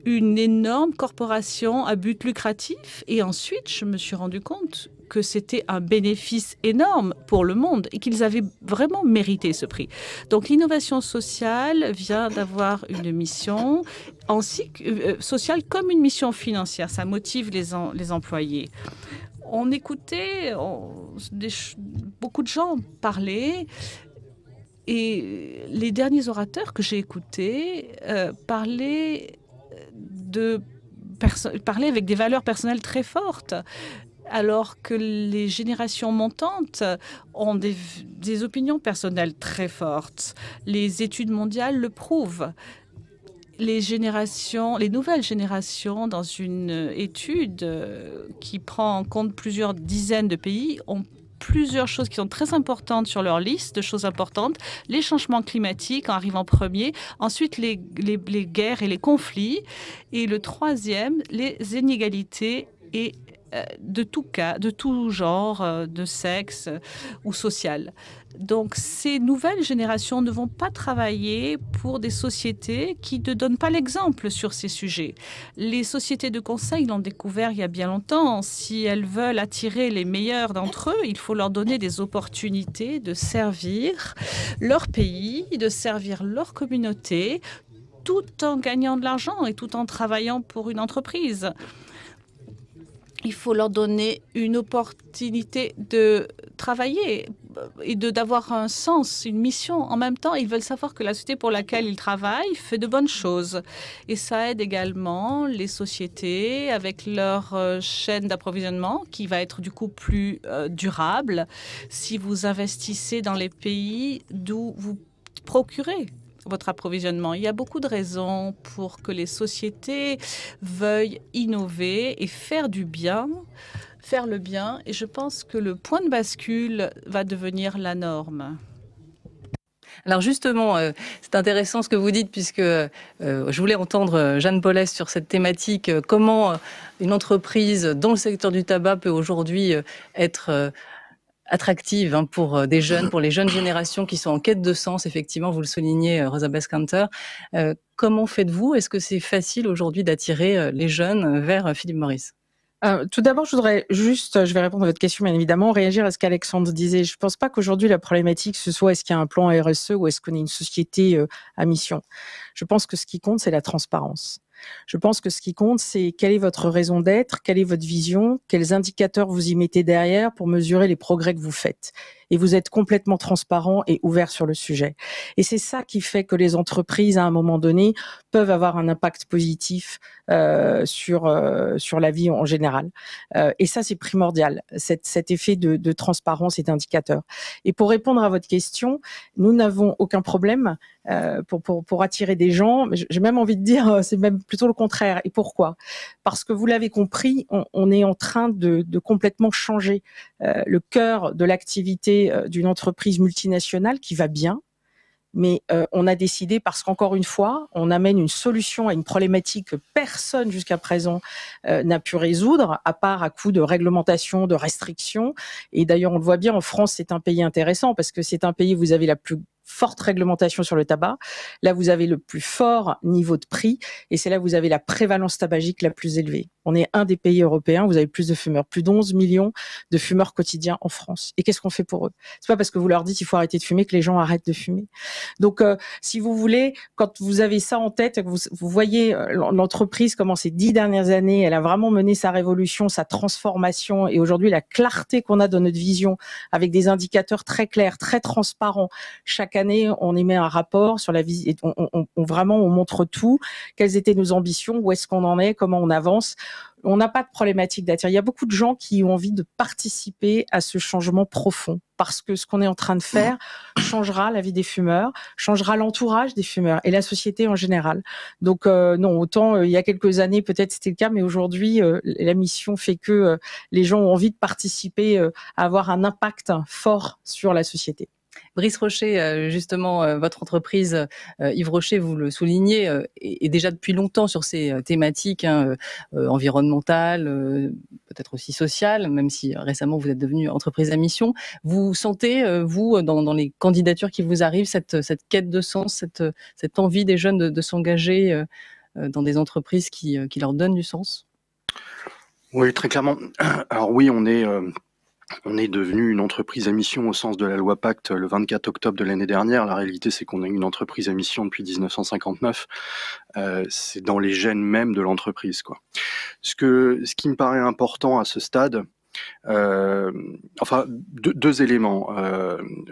une énorme corporation à but lucratif? Et ensuite, je me suis rendu compte que c'était un bénéfice énorme pour le monde et qu'ils avaient vraiment mérité ce prix. Donc l'innovation sociale vient d'avoir une mission sociale comme une mission financière. Ça motive les employés. On écoutait beaucoup de gens parler. Et les derniers orateurs que j'ai écoutés parlaient avec des valeurs personnelles très fortes, alors que les générations montantes ont des opinions personnelles très fortes. Les études mondiales le prouvent. Les nouvelles générations, dans une étude qui prend en compte plusieurs dizaines de pays, ont plusieurs choses qui sont très importantes sur leur liste de choses importantes. Les changements climatiques en arrivant premier, ensuite les guerres et les conflits, et le troisième, les inégalités et de tout genre, de sexe ou social. Donc, ces nouvelles générations ne vont pas travailler pour des sociétés qui ne donnent pas l'exemple sur ces sujets. Les sociétés de conseil l'ont découvert il y a bien longtemps. Si elles veulent attirer les meilleurs d'entre eux, il faut leur donner des opportunités de servir leur pays, de servir leur communauté, tout en gagnant de l'argent et tout en travaillant pour une entreprise. Il faut leur donner une opportunité de travailler et d'avoir un sens, une mission. En même temps, ils veulent savoir que la société pour laquelle ils travaillent fait de bonnes choses. Et ça aide également les sociétés avec leur chaîne d'approvisionnement qui va être du coup plus durable si vous investissez dans les pays d'où vous procurez votre approvisionnement. Il y a beaucoup de raisons pour que les sociétés veuillent innover et faire le bien. Et je pense que le point de bascule va devenir la norme. Alors justement, c'est intéressant ce que vous dites puisque je voulais entendre Jeanne Paulès sur cette thématique. Comment une entreprise dans le secteur du tabac peut aujourd'hui être attractive pour des jeunes, pour les jeunes générations qui sont en quête de sens. Effectivement, vous le soulignez, Rosa Baskanter. Comment faites-vous? Est-ce que c'est facile aujourd'hui d'attirer les jeunes vers Philip Morris? Tout d'abord, je voudrais juste, je vais répondre à votre question, bien évidemment, réagir à ce qu'Alexandre disait. Je ne pense pas qu'aujourd'hui, la problématique, ce soit est-ce qu'il y a un plan RSE ou est-ce qu'on est une société à mission. Je pense que ce qui compte, c'est la transparence. Je pense que ce qui compte, c'est quelle est votre raison d'être, quelle est votre vision, quels indicateurs vous y mettez derrière pour mesurer les progrès que vous faites. Et vous êtes complètement transparent et ouvert sur le sujet. Et c'est ça qui fait que les entreprises, à un moment donné, peuvent avoir un impact positif sur la vie en général. Et ça, c'est primordial, cet effet de transparence et d'indicateur. Et pour répondre à votre question, nous n'avons aucun problème pour attirer des gens. J'ai même envie de dire, c'est même plutôt le contraire. Et pourquoi? Parce que vous l'avez compris, on est en train de complètement changer le cœur de l'activité d'une entreprise multinationale qui va bien. Mais on a décidé, parce qu'encore une fois, on amène une solution à une problématique que personne jusqu'à présent n'a pu résoudre, à part à coup de réglementation, de restrictions. Et d'ailleurs, on le voit bien, en France, c'est un pays intéressant, parce que c'est un pays où vous avez la plus forte réglementation sur le tabac. Là, vous avez le plus fort niveau de prix et c'est là où vous avez la prévalence tabagique la plus élevée. On est un des pays européens où vous avez plus de fumeurs, plus d'11 millions de fumeurs quotidiens en France. Et qu'est-ce qu'on fait pour eux? C'est pas parce que vous leur dites il faut arrêter de fumer que les gens arrêtent de fumer. Donc, si vous voulez, quand vous avez ça en tête, vous voyez l'entreprise comment ces 10 dernières années, elle a vraiment mené sa révolution, sa transformation et aujourd'hui la clarté qu'on a dans notre vision avec des indicateurs très clairs, très transparents. Chaque année, on émet un rapport sur la visite. On montre tout. Quelles étaient nos ambitions? Où est-ce qu'on en est? Comment on avance? On n'a pas de problématique d'attirer. Il y a beaucoup de gens qui ont envie de participer à ce changement profond parce que ce qu'on est en train de faire changera la vie des fumeurs, changera l'entourage des fumeurs et la société en général. Donc non, autant il y a quelques années peut-être c'était le cas, mais aujourd'hui la mission fait que les gens ont envie de participer à avoir un impact fort sur la société. Brice Rocher, justement, votre entreprise, Yves Rocher, vous le soulignez, est déjà depuis longtemps sur ces thématiques environnementales, peut-être aussi sociales, même si récemment vous êtes devenu entreprise à mission. Vous sentez, vous, dans les candidatures qui vous arrivent, cette quête de sens, cette envie des jeunes de s'engager dans des entreprises qui leur donnent du sens? Oui, très clairement. Alors oui, on est On est devenu une entreprise à mission au sens de la loi Pacte le 24 octobre de l'année dernière. La réalité, c'est qu'on est une entreprise à mission depuis 1959. C'est dans les gènes même de l'entreprise, quoi. Ce qui me paraît important à ce stade, deux éléments.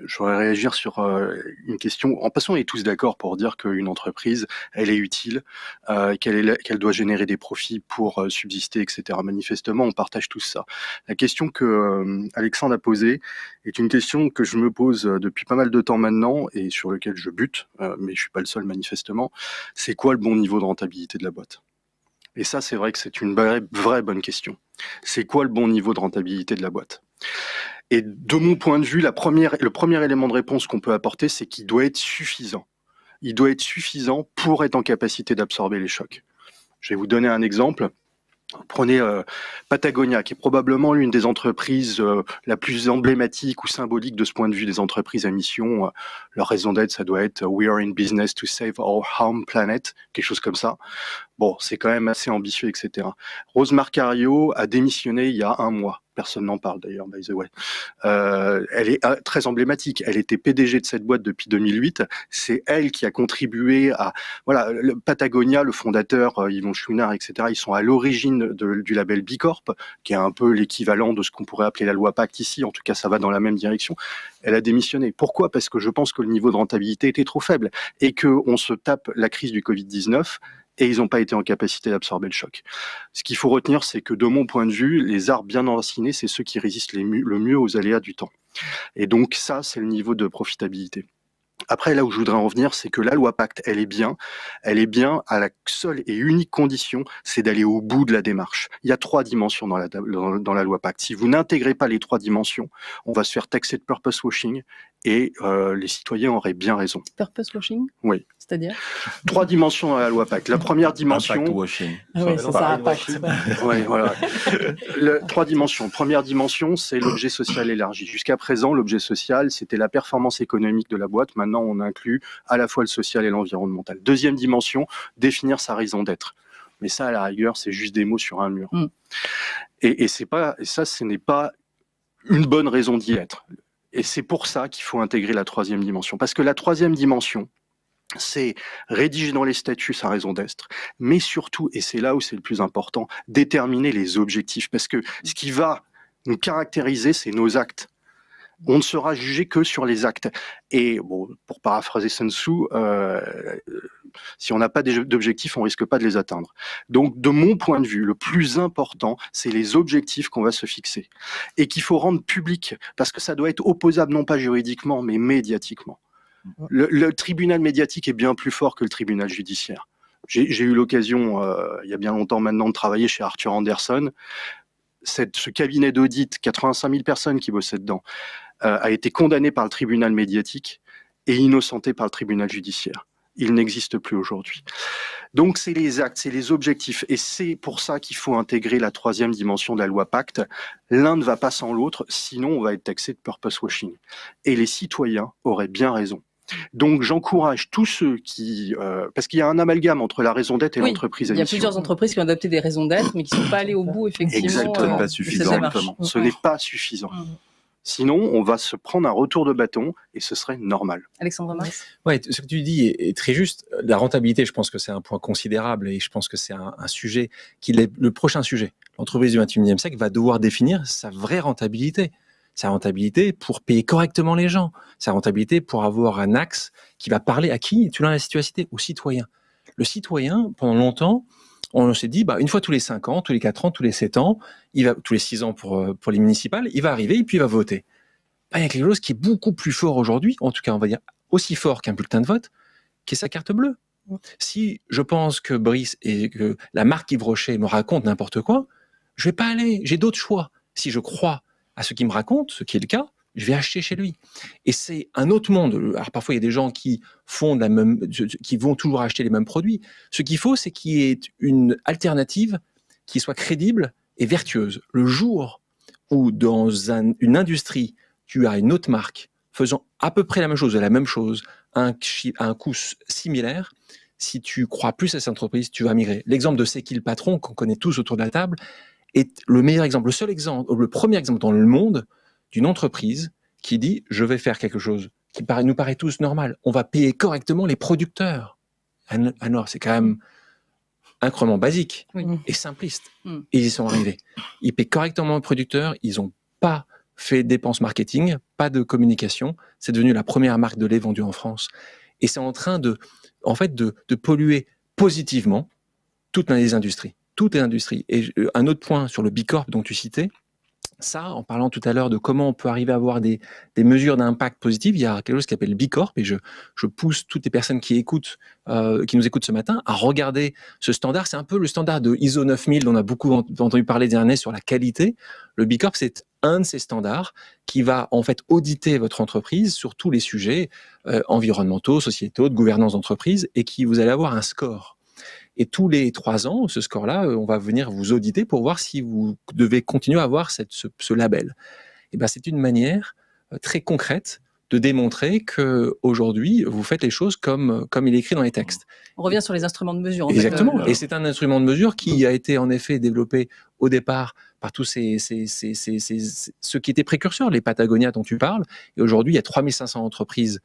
Je voudrais réagir sur une question. En passant, on est tous d'accord pour dire qu'une entreprise, elle est utile, qu'elle doit générer des profits pour subsister, etc. Manifestement, on partage tous ça. La question que Alexandre a posée est une question que je me pose depuis pas mal de temps maintenant et sur lequel je bute, mais je suis pas le seul manifestement. C'est quoi le bon niveau de rentabilité de la boîte ? Et ça, c'est vrai que c'est une vraie bonne question. C'est quoi le bon niveau de rentabilité de la boîte ? Et de mon point de vue, le premier élément de réponse qu'on peut apporter, c'est qu'il doit être suffisant. Il doit être suffisant pour être en capacité d'absorber les chocs. Je vais vous donner un exemple. Prenez Patagonia, qui est probablement l'une des entreprises la plus emblématique ou symbolique de ce point de vue des entreprises à mission. Leur raison d'être, ça doit être « We are in business to save our home planet », quelque chose comme ça. Bon, c'est quand même assez ambitieux, etc. Rose Marcario a démissionné il y a 1 mois. Personne n'en parle d'ailleurs, by the way. Elle est très emblématique. Elle était PDG de cette boîte depuis 2008. C'est elle qui a contribué à... Voilà, Patagonia, le fondateur, Yvon Chouinard, etc., ils sont à l'origine du label B Corp, qui est un peu l'équivalent de ce qu'on pourrait appeler la loi Pacte ici. En tout cas, ça va dans la même direction. Elle a démissionné. Pourquoi ? Parce que je pense que le niveau de rentabilité était trop faible et qu'on se tape la crise du Covid-19 et ils n'ont pas été en capacité d'absorber le choc. Ce qu'il faut retenir, c'est que de mon point de vue, les arbres bien enracinés, c'est ceux qui résistent le mieux aux aléas du temps. Et donc ça, c'est le niveau de profitabilité. Après, là où je voudrais en venir, c'est que la loi Pacte, elle est bien à la seule et unique condition, c'est d'aller au bout de la démarche. Il y a 3 dimensions dans la loi Pacte. Si vous n'intégrez pas les 3 dimensions, on va se faire taxer de purpose washing et les citoyens auraient bien raison. Purpose washing ? Oui. C'est-à-dire ? 3 dimensions dans la loi Pacte. La première dimension... Impact washing. Ah oui, c'est ça, impact. Oui, voilà. 3 dimensions. Première dimension, c'est l'objet social élargi. Jusqu'à présent, l'objet social, c'était la performance économique de la boîte. Maintenant, on inclut à la fois le social et l'environnemental. Deuxième dimension, définir sa raison d'être. Mais ça, à la rigueur, c'est juste des mots sur un mur. Et ça, ce n'est pas une bonne raison d'y être. Et c'est pour ça qu'il faut intégrer la 3e dimension. Parce que la 3e dimension, c'est rédiger dans les statuts sa raison d'être, mais surtout, et c'est là où c'est le plus important, déterminer les objectifs. Parce que ce qui va nous caractériser, c'est nos actes. On ne sera jugé que sur les actes. Et bon, pour paraphraser Sun Tzu, si on n'a pas d'objectifs, on risque pas de les atteindre. Donc, de mon point de vue, le plus important, c'est les objectifs qu'on va se fixer et qu'il faut rendre publics, parce que ça doit être opposable non pas juridiquement, mais médiatiquement. Le tribunal médiatique est bien plus fort que le tribunal judiciaire. J'ai eu l'occasion, il y a bien longtemps maintenant, de travailler chez Arthur Andersen. Ce cabinet d'audit, 85 000 personnes qui bossaient dedans, a été condamné par le tribunal médiatique et innocenté par le tribunal judiciaire. Il n'existe plus aujourd'hui. Donc c'est les actes, c'est les objectifs. Et c'est pour ça qu'il faut intégrer la 3e dimension de la loi Pacte. L'un ne va pas sans l'autre, sinon on va être taxé de purpose washing. Et les citoyens auraient bien raison. Donc j'encourage tous ceux qui... parce qu'il y a un amalgame entre la raison d'être et l'entreprise à mission. Il y a plusieurs entreprises qui ont adopté des raisons d'être, mais qui ne sont pas allées au bout, effectivement. Exactement. Pas suffisant. Ce n'est pas suffisant. Sinon, on va se prendre un retour de bâton et ce serait normal. Alexandre Mars ? Ouais, ce que tu dis est très juste. La rentabilité, je pense que c'est un point considérable et je pense que c'est un sujet qui est le prochain sujet. L'entreprise du 21e siècle va devoir définir sa vraie rentabilité. Sa rentabilité pour payer correctement les gens. Sa rentabilité pour avoir un axe qui va parler à qui ? Tu l'as cité, aux citoyens. Le citoyen, pendant longtemps, on s'est dit, une fois tous les 5 ans, tous les 4 ans, tous les 7 ans, tous les 6 ans pour les municipales, il va arriver et puis il va voter. Il y a quelque chose qui est beaucoup plus fort aujourd'hui, en tout cas on va dire aussi fort qu'un bulletin de vote, qui est sa carte bleue. Si je pense que Brice et que la marque Yves Rocher me raconte n'importe quoi, je vais pas aller, j'ai d'autres choix. Si je crois à ce qu'il me raconte, ce qui est le cas, je vais acheter chez lui. Et c'est un autre monde. Alors parfois, il y a des gens qui qui vont toujours acheter les mêmes produits. Ce qu'il faut, c'est qu'il y ait une alternative qui soit crédible et vertueuse. Le jour où dans une industrie, tu as une autre marque faisant à peu près la même chose, à un coût similaire, si tu crois plus à cette entreprise, tu vas migrer. L'exemple de C'est qui le patron, qu'on connaît tous autour de la table, est le meilleur exemple, le premier exemple dans le monde d'une entreprise qui dit « je vais faire quelque chose qui nous paraît tous normal, on va payer correctement les producteurs ». Alors, c'est quand même incroyablement basique et simpliste. Et ils y sont arrivés. Ils paient correctement les producteurs, ils n'ont pas fait de dépenses marketing, pas de communication. C'est devenu la première marque de lait vendue en France. Et c'est en train de polluer positivement toutes les industries. Et un autre point sur le B Corp dont tu citais, ça, en parlant tout à l'heure de comment on peut arriver à avoir des mesures d'impact positif, il y a quelque chose qui s'appelle B Corp, et je pousse toutes les personnes qui nous écoutent ce matin à regarder ce standard. C'est un peu le standard de ISO 9000 dont on a beaucoup entendu parler dernier sur la qualité. Le B Corp, c'est un de ces standards qui va en fait auditer votre entreprise sur tous les sujets environnementaux, sociétaux, de gouvernance d'entreprise, et qui vous allez avoir un score. Et tous les 3 ans, ce score-là, on va venir vous auditer pour voir si vous devez continuer à avoir ce label. Et ben, c'est une manière très concrète de démontrer que aujourd'hui vous faites les choses comme il est écrit dans les textes. On revient sur les instruments de mesure. Exactement. Et c'est un instrument de mesure qui a été en effet développé au départ par tous ceux qui étaient précurseurs, les Patagonia dont tu parles. Et aujourd'hui, il y a 3500 entreprises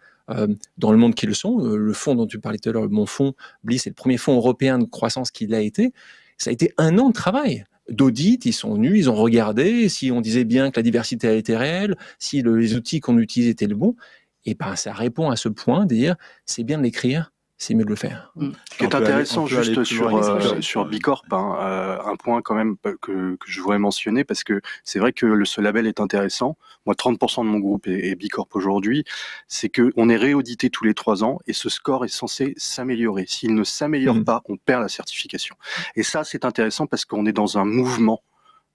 dans le monde qui le sont. Le fonds dont tu parlais tout à l'heure, mon fonds BLI, c'est le premier fonds européen de croissance qui l'a été. Ça a été 1 an de travail. D'audit, ils sont venus, ils ont regardé si on disait bien que la diversité a été réelle, si les outils qu'on utilisait étaient le bon. Et ben, ça répond à ce point de dire, c'est bien de l'écrire, c'est mieux de le faire. Ce qui est intéressant juste sur B Corp, un point quand même que je voudrais mentionner, parce que c'est vrai que ce label est intéressant. Moi, 30% de mon groupe est B Corp aujourd'hui. C'est qu'on est réaudité tous les 3 ans et ce score est censé s'améliorer. S'il ne s'améliore pas, on perd la certification. Et ça, c'est intéressant parce qu'on est dans un mouvement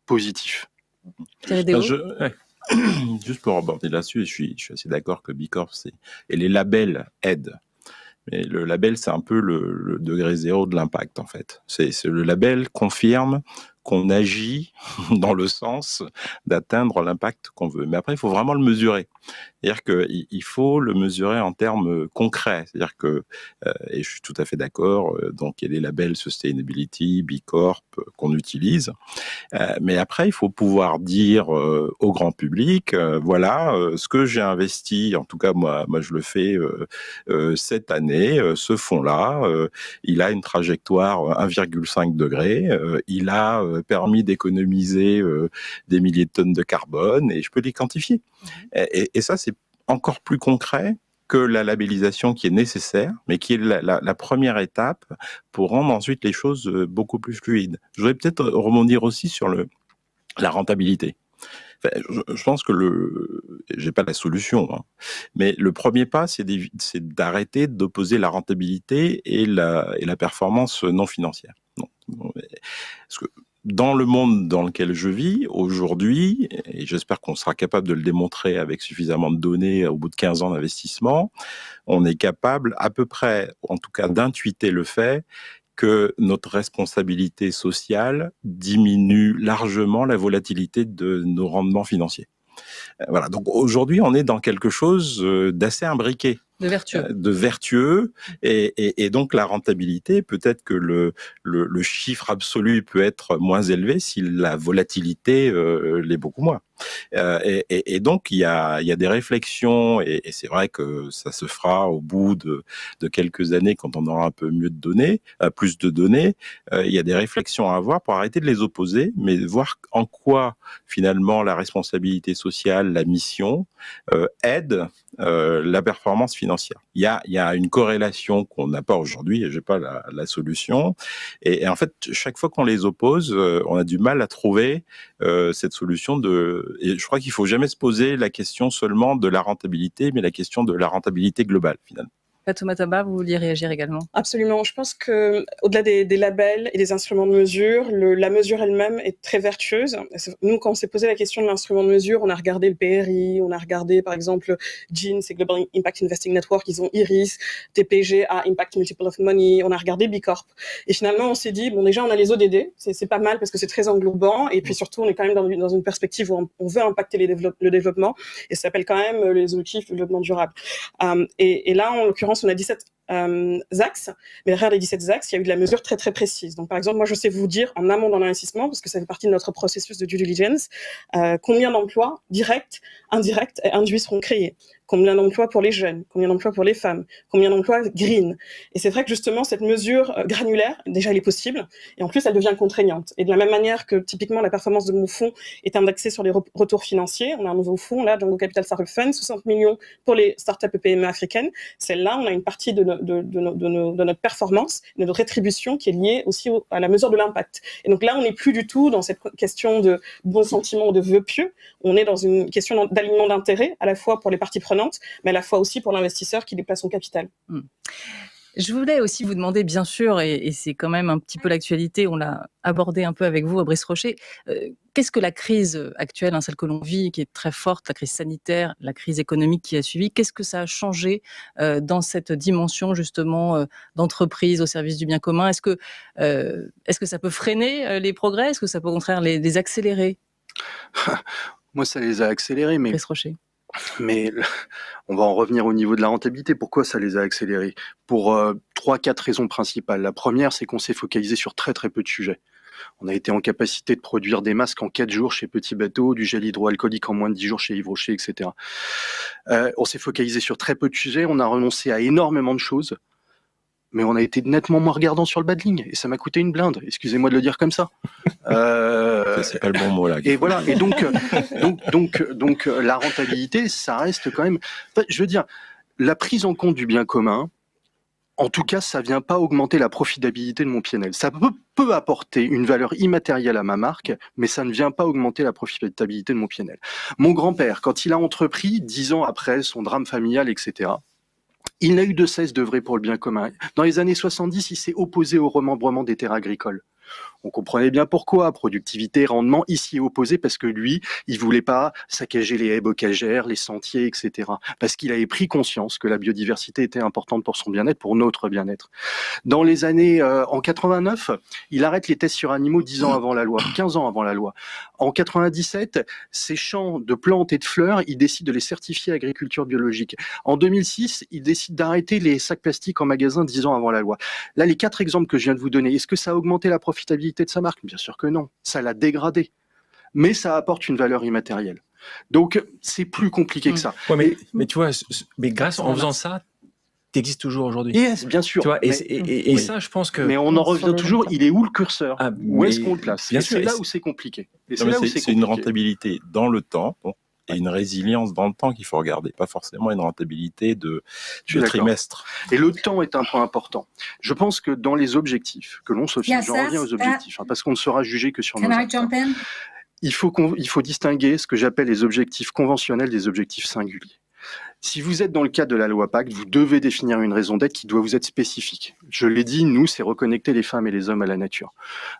positif. Juste pour reborder là-dessus, je suis assez d'accord que B Corp, et les labels aident. Mais le label, c'est un peu le degré zéro de l'impact, en fait. Le label confirme qu'on agit dans le sens d'atteindre l'impact qu'on veut. Mais après, il faut vraiment le mesurer. C'est-à-dire qu'il faut le mesurer en termes concrets. C'est-à-dire que, et je suis tout à fait d'accord, donc il y a les labels Sustainability, B Corp qu'on utilise. Mais après, il faut pouvoir dire au grand public, voilà, ce que j'ai investi, en tout cas moi je le fais cette année, ce fonds-là, il a une trajectoire 1,5 degré, il a permis d'économiser des milliers de tonnes de carbone, et je peux les quantifier. Et ça, c'est encore plus concret que la labellisation qui est nécessaire, mais qui est la première étape pour rendre ensuite les choses beaucoup plus fluides. Je voudrais peut-être rebondir aussi sur la rentabilité. Enfin, je pense que j'ai pas la solution, hein, mais le premier pas, c'est d'arrêter d'opposer la rentabilité et la performance non financière. Parce que dans le monde dans lequel je vis aujourd'hui, et j'espère qu'on sera capable de le démontrer avec suffisamment de données au bout de 15 ans d'investissement, on est capable à peu près, en tout cas, d'intuiter le fait que notre responsabilité sociale diminue largement la volatilité de nos rendements financiers. Voilà, donc aujourd'hui, on est dans quelque chose d'assez imbriqué. De vertueux, et donc la rentabilité, peut-être que le chiffre absolu peut être moins élevé si la volatilité l'est beaucoup moins. Et donc il y a des réflexions, et c'est vrai que ça se fera au bout de quelques années quand on aura un peu mieux de données, plus de données. Il y a des réflexions à avoir pour arrêter de les opposer, mais voir en quoi finalement la responsabilité sociale, la mission aide la performance financière. Il y a une corrélation qu'on n'a pas aujourd'hui, et j'ai pas la solution. Et en fait, chaque fois qu'on les oppose, on a du mal à trouver cette solution et je crois qu'il faut jamais se poser la question seulement de la rentabilité, mais la question de la rentabilité globale, finalement. Fatouma Taba, vous vouliez réagir également? Absolument. Je pense que au-delà des labels et des instruments de mesure, la mesure elle-même est très vertueuse. Nous, quand on s'est posé la question de l'instrument de mesure, on a regardé le PRI, on a regardé par exemple GIN, c'est Global Impact Investing Network, ils ont IRIS, TPG a Impact Multiple of Money, on a regardé B Corp. Et finalement, on s'est dit, bon, déjà, on a les ODD, c'est pas mal parce que c'est très englobant, et puis surtout, on est quand même dans une perspective où on veut impacter le développement, et ça s'appelle quand même les objectifs de développement durable. Et là, en l'occurrence, on a 17 axes, mais derrière les 17 axes, il y a eu de la mesure très très précise. Donc par exemple, moi je sais vous dire en amont dans l'investissement, parce que ça fait partie de notre processus de due diligence, combien d'emplois directs, indirects et induits seront créés, combien d'emplois pour les jeunes, combien d'emplois pour les femmes, combien d'emplois green. Et c'est vrai que justement cette mesure granulaire, déjà elle est possible, et en plus elle devient contraignante. Et de la même manière que typiquement la performance de mon fonds est indexée sur les retours financiers, on a un nouveau fonds là, Django Capital Startup Fund, 60 millions pour les startups et PME africaines. Celle-là, on a une partie de notre performance, de notre rétribution qui est liée aussi à la mesure de l'impact. Et donc là, on n'est plus du tout dans cette question de bon sentiment ou de vœux pieux, on est dans une question d'alignement d'intérêt, à la fois pour les parties prenantes, mais à la fois aussi pour l'investisseur qui déplace son capital. Je voulais aussi vous demander, bien sûr, et c'est quand même un petit peu l'actualité, on l'a abordé un peu avec vous, Brice Rocher, qu'est-ce que la crise actuelle, celle que l'on vit, qui est très forte, la crise sanitaire, la crise économique qui a suivi, qu'est-ce que ça a changé dans cette dimension justement d'entreprise au service du bien commun? Est-ce que ça peut freiner les progrès? Est-ce que ça peut au contraire les accélérer? Moi, ça les a accélérés, mais... Brice Rocher. Mais on va en revenir au niveau de la rentabilité. Pourquoi ça les a accélérés? Pour 3-4 raisons principales. La première, c'est qu'on s'est focalisé sur très très peu de sujets. On a été en capacité de produire des masques en 4 jours chez Petit Bateau, du gel hydroalcoolique en moins de 10 jours chez Yves Rocher, etc. On s'est focalisé sur très peu de sujets, on a renoncé à énormément de choses, mais on a été nettement moins regardant sur le bas de ligne, et ça m'a coûté une blinde, excusez-moi de le dire comme ça. C'est pas le bon mot là. Et voilà, et donc la rentabilité, ça reste quand même... Enfin, je veux dire, la prise en compte du bien commun, en tout cas, ça vient pas augmenter la profitabilité de mon PNL. Ça peut apporter une valeur immatérielle à ma marque, mais ça ne vient pas augmenter la profitabilité de mon PNL. Mon grand-père, quand il a entrepris, 10 ans après son drame familial, etc., il n'a eu de cesse d'œuvrer pour le bien commun. Dans les années 70, il s'est opposé au remembrement des terres agricoles. On comprenait bien pourquoi, productivité, rendement, il s'y est opposé parce que lui, il voulait pas saccager les haies bocagères, les sentiers, etc. Parce qu'il avait pris conscience que la biodiversité était importante pour son bien-être, pour notre bien-être. Dans les années, en 89, il arrête les tests sur animaux 10 ans avant la loi, 15 ans avant la loi. En 97, ces champs de plantes et de fleurs, il décide de les certifier agriculture biologique. En 2006, il décide d'arrêter les sacs plastiques en magasin 10 ans avant la loi. Là, les 4 exemples que je viens de vous donner, est-ce que ça a augmenté la profitabilité de sa marque? Bien sûr que non, ça l'a dégradé, mais ça apporte une valeur immatérielle. Donc c'est plus compliqué que ça. Ouais, mais tu vois, mais grâce en faisant ça, t'existes toujours aujourd'hui. Yes, bien sûr. Tu vois, et oui. Ça, je pense que. Mais on en revient toujours. Il est où le curseur? Où est-ce qu'on le place? Bien sûr, c'est là où c'est compliqué. C'est une rentabilité dans le temps. Bon. Et une résilience dans le temps qu'il faut regarder, pas forcément une rentabilité de trimestre. Et le temps est un point important. Je pense que dans les objectifs que l'on se fixe, j'en reviens aux objectifs, parce qu'on ne sera jugé que sur nos actes. Il faut distinguer ce que j'appelle les objectifs conventionnels des objectifs singuliers. Si vous êtes dans le cadre de la loi Pacte, vous devez définir une raison d'être qui doit vous être spécifique. Je l'ai dit, nous, c'est reconnecter les femmes et les hommes à la nature.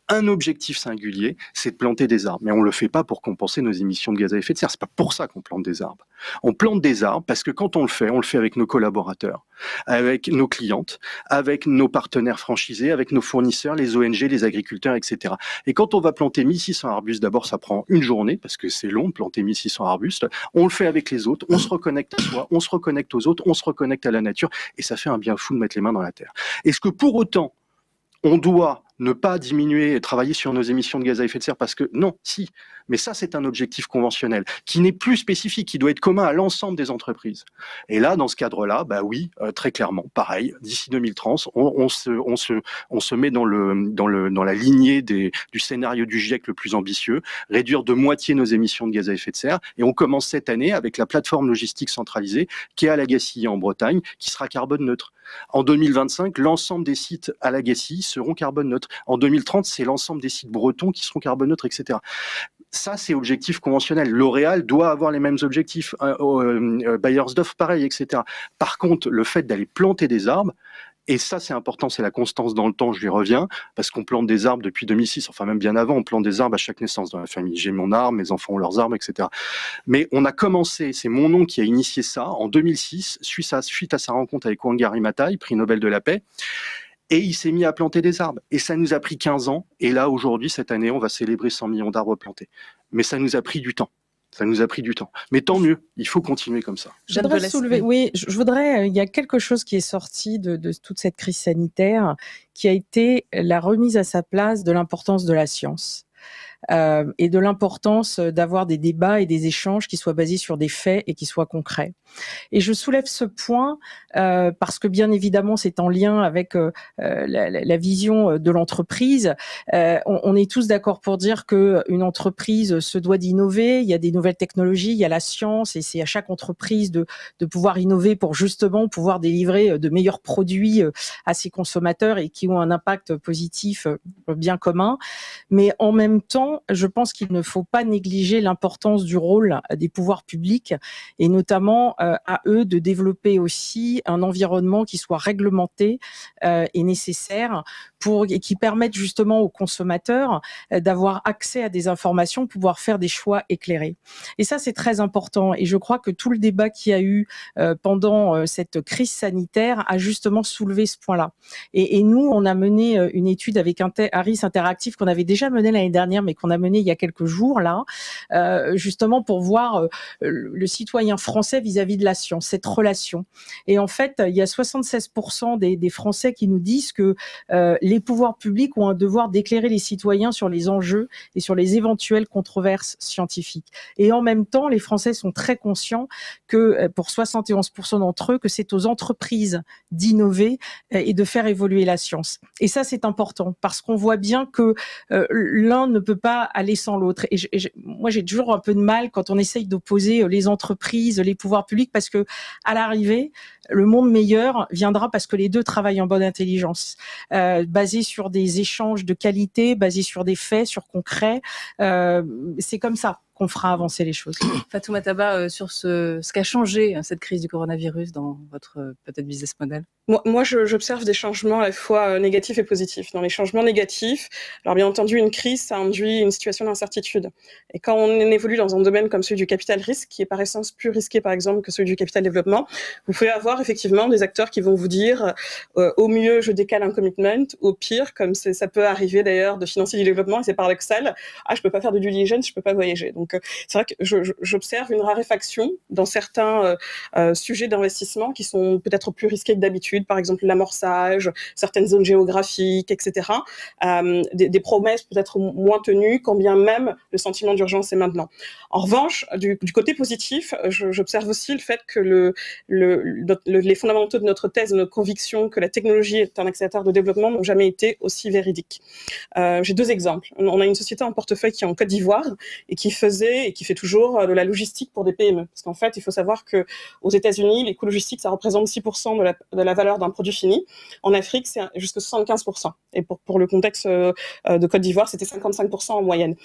Un objectif singulier, c'est de planter des arbres. Mais on ne le fait pas pour compenser nos émissions de gaz à effet de serre. C'est pas pour ça qu'on plante des arbres. On plante des arbres parce que quand on le fait avec nos collaborateurs, avec nos clientes, avec nos partenaires franchisés, avec nos fournisseurs, les ONG, les agriculteurs, etc. Et quand on va planter 1600 arbustes, d'abord, ça prend une journée parce que c'est long de planter 1600 arbustes. On le fait avec les autres, on se reconnecte à soi, on se reconnecte aux autres, on se reconnecte à la nature, et ça fait un bien fou de mettre les mains dans la terre. Est-ce que pour autant, on doit ne pas diminuer et travailler sur nos émissions de gaz à effet de serre? Parce que non, si. Mais ça, c'est un objectif conventionnel qui n'est plus spécifique, qui doit être commun à l'ensemble des entreprises. Et là, dans ce cadre-là, bah oui, très clairement, pareil, d'ici 2030, on se met dans la lignée du scénario du GIEC le plus ambitieux, réduire de moitié nos émissions de gaz à effet de serre. Et on commence cette année avec la plateforme logistique centralisée qui est à Lagacilly en Bretagne, qui sera carbone neutre. En 2025, l'ensemble des sites à Lagacilly seront carbone neutres. En 2030, c'est l'ensemble des sites bretons qui seront carbone neutres, etc. Ça, c'est objectif conventionnel. L'Oréal doit avoir les mêmes objectifs. Beiersdorf, pareil, etc. Par contre, le fait d'aller planter des arbres, et ça, c'est important, c'est la constance dans le temps, je lui reviens, parce qu'on plante des arbres depuis 2006, enfin même bien avant, on plante des arbres à chaque naissance dans la famille. J'ai mon arbre, mes enfants ont leurs arbres, etc. Mais on a commencé, c'est mon oncle qui a initié ça, en 2006, suite à sa rencontre avec Wangari Maathai, prix Nobel de la paix, et il s'est mis à planter des arbres. Et ça nous a pris 15 ans, et là, aujourd'hui, cette année, on va célébrer 100 millions d'arbres plantés. Mais ça nous a pris du temps. Ça nous a pris du temps. Mais tant mieux, il faut continuer comme ça. Je voudrais soulever, il y a quelque chose qui est sorti de toute cette crise sanitaire, qui a été la remise à sa place de l'importance de la science. Et de l'importance d'avoir des débats et des échanges qui soient basés sur des faits et qui soient concrets. Et je soulève ce point parce que bien évidemment c'est en lien avec la vision de l'entreprise. On est tous d'accord pour dire que une entreprise se doit d'innover. Il y a des nouvelles technologies, il y a la science, et c'est à chaque entreprise de pouvoir innover pour justement pouvoir délivrer de meilleurs produits à ses consommateurs et qui ont un impact positif bien commun. Mais en même temps, je pense qu'il ne faut pas négliger l'importance du rôle des pouvoirs publics et notamment à eux de développer aussi un environnement qui soit réglementé et nécessaire et qui permette justement aux consommateurs d'avoir accès à des informations, pouvoir faire des choix éclairés. Et ça, c'est très important. Et je crois que tout le débat qu'il y a eu pendant cette crise sanitaire a justement soulevé ce point-là. Et nous, on a mené une étude avec Harris Interactive qu'on avait déjà menée l'année dernière, mais qu'on a menée il y a quelques jours là, justement pour voir le citoyen français vis-à-vis de la science, cette relation. Et en fait, il y a 76% des Français qui nous disent que les pouvoirs publics ont un devoir d'éclairer les citoyens sur les enjeux et sur les éventuelles controverses scientifiques. Et en même temps, les Français sont très conscients que pour 71% d'entre eux, que c'est aux entreprises d'innover et de faire évoluer la science. Et ça, c'est important parce qu'on voit bien que l'un ne peut pas aller sans l'autre. Et moi, j'ai toujours un peu de mal quand on essaye d'opposer les entreprises, les pouvoirs publics, parce que à l'arrivée, le monde meilleur viendra parce que les deux travaillent en bonne intelligence, basé sur des échanges de qualité, basé sur des faits, sur concret. C'est comme ça qu'on fera avancer les choses. Fatoumata Taba, sur ce qu'a changé cette crise du coronavirus dans votre peut-être business model. Moi, j'observe des changements à la fois négatifs et positifs. Dans les changements négatifs, alors bien entendu, une crise, ça induit une situation d'incertitude. Et quand on évolue dans un domaine comme celui du capital risque, qui est par essence plus risqué, par exemple, que celui du capital développement, vous pouvez avoir effectivement des acteurs qui vont vous dire, au mieux, je décale un commitment, au pire, comme ça peut arriver d'ailleurs de financer du développement, et c'est paradoxal, je peux pas faire de due diligence, je peux pas voyager. Donc, c'est vrai que j'observe une raréfaction dans certains sujets d'investissement qui sont peut-être plus risqués que d'habitude, par exemple l'amorçage, certaines zones géographiques, etc. Des promesses peut-être moins tenues, quand bien même le sentiment d'urgence est maintenant. En revanche, du côté positif, j'observe aussi le fait que les fondamentaux de notre thèse, de notre conviction que la technologie est un accélérateur de développement n'ont jamais été aussi véridiques. J'ai deux exemples. On a une société en portefeuille qui est en Côte d'Ivoire et qui faisait et qui fait toujours de la logistique pour des PME. Parce qu'en fait, il faut savoir que aux États-Unis, les coûts logistiques, ça représente 6% de la valeur d'un produit fini. En Afrique, c'est jusqu'à 75%. Et pour le contexte de Côte d'Ivoire, c'était 55% en moyenne.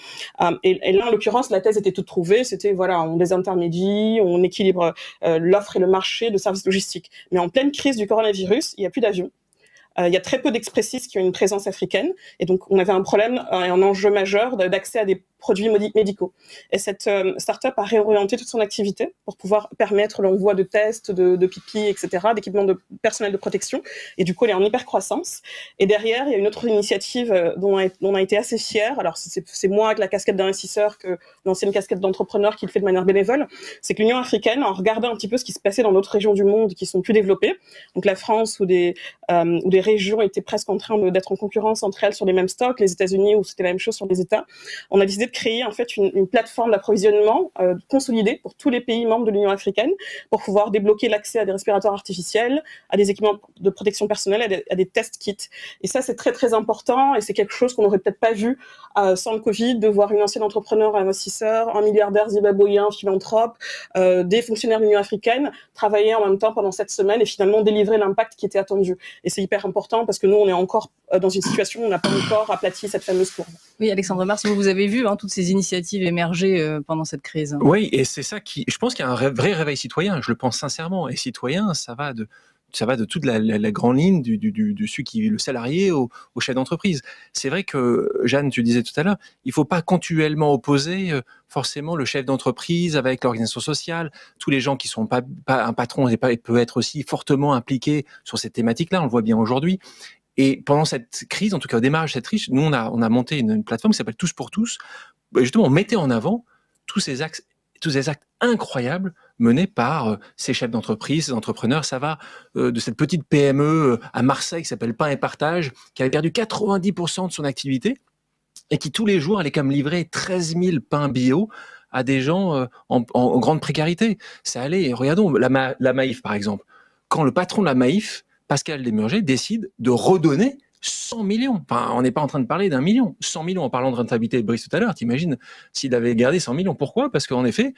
Et là, en l'occurrence, la thèse était toute trouvée. C'était, voilà, on désintermédie, on équilibre l'offre et le marché de services logistiques. Mais en pleine crise du coronavirus, il n'y a plus d'avions. Il y a très peu d'expressistes qui ont une présence africaine. Et donc, on avait un problème et un enjeu majeur d'accès à des produits médicaux. Et cette start-up a réorienté toute son activité pour pouvoir permettre l'envoi de tests, de PPE, etc., d'équipements de personnel de protection. Et du coup, elle est en hyper-croissance. Et derrière, il y a une autre initiative dont on a été assez fiers. Alors, c'est moi avec la casquette d'investisseur que l'ancienne casquette d'entrepreneur qui le fait de manière bénévole. C'est que l'Union africaine, en regardant un petit peu ce qui se passait dans d'autres régions du monde qui sont plus développées, donc la France ou des régions étaient presque en train d'être en concurrence entre elles sur les mêmes stocks, les États-Unis où c'était la même chose sur les États, on a décidé de créer en fait une plateforme d'approvisionnement consolidée pour tous les pays membres de l'Union africaine pour pouvoir débloquer l'accès à des respirateurs artificiels, à des équipements de protection personnelle, à des test kits. Et ça, c'est très très important et c'est quelque chose qu'on n'aurait peut-être pas vu sans le Covid, de voir une ancienne entrepreneur, investisseur, un milliardaire zimbabwéen, philanthrope, des fonctionnaires de l'Union africaine travailler en même temps pendant cette semaine et finalement délivrer l'impact qui était attendu. Et c'est hyper important parce que nous, on est encore dans une situation où on n'a pas encore aplati cette fameuse courbe. Oui, Alexandre Mars, vous avez vu toutes ces initiatives émerger pendant cette crise. Oui, et c'est ça je pense qu'il y a un vrai réveil citoyen, je le pense sincèrement. Et citoyen, ça va de toute la grande ligne du celui qui est le salarié au chef d'entreprise. C'est vrai que, Jeanne, tu disais tout à l'heure, il faut pas continuellement opposer forcément le chef d'entreprise avec l'organisation sociale, tous les gens qui sont pas un patron peut être aussi fortement impliqué sur cette thématique-là, on le voit bien aujourd'hui. Et pendant cette crise, en tout cas au démarrage de cette crise, nous on a monté une plateforme qui s'appelle Tous pour tous. Justement, on mettait en avant tous ces axes tous des actes incroyables menés par ces chefs d'entreprise, ces entrepreneurs. Ça va de cette petite PME à Marseille qui s'appelle Pain et Partage, qui avait perdu 90% de son activité et qui tous les jours allait comme livrer 13 000 pains bio à des gens en grande précarité. Ça allait, regardons la Maïf par exemple. Quand le patron de la Maïf, Pascal Desmurger, décide de redonner 100 millions. Enfin, on n'est pas en train de parler d'1 million. 100 millions, en parlant de rentabilité de Brice tout à l'heure, t'imagines s'il avait gardé 100 millions. Pourquoi? Parce qu'en effet,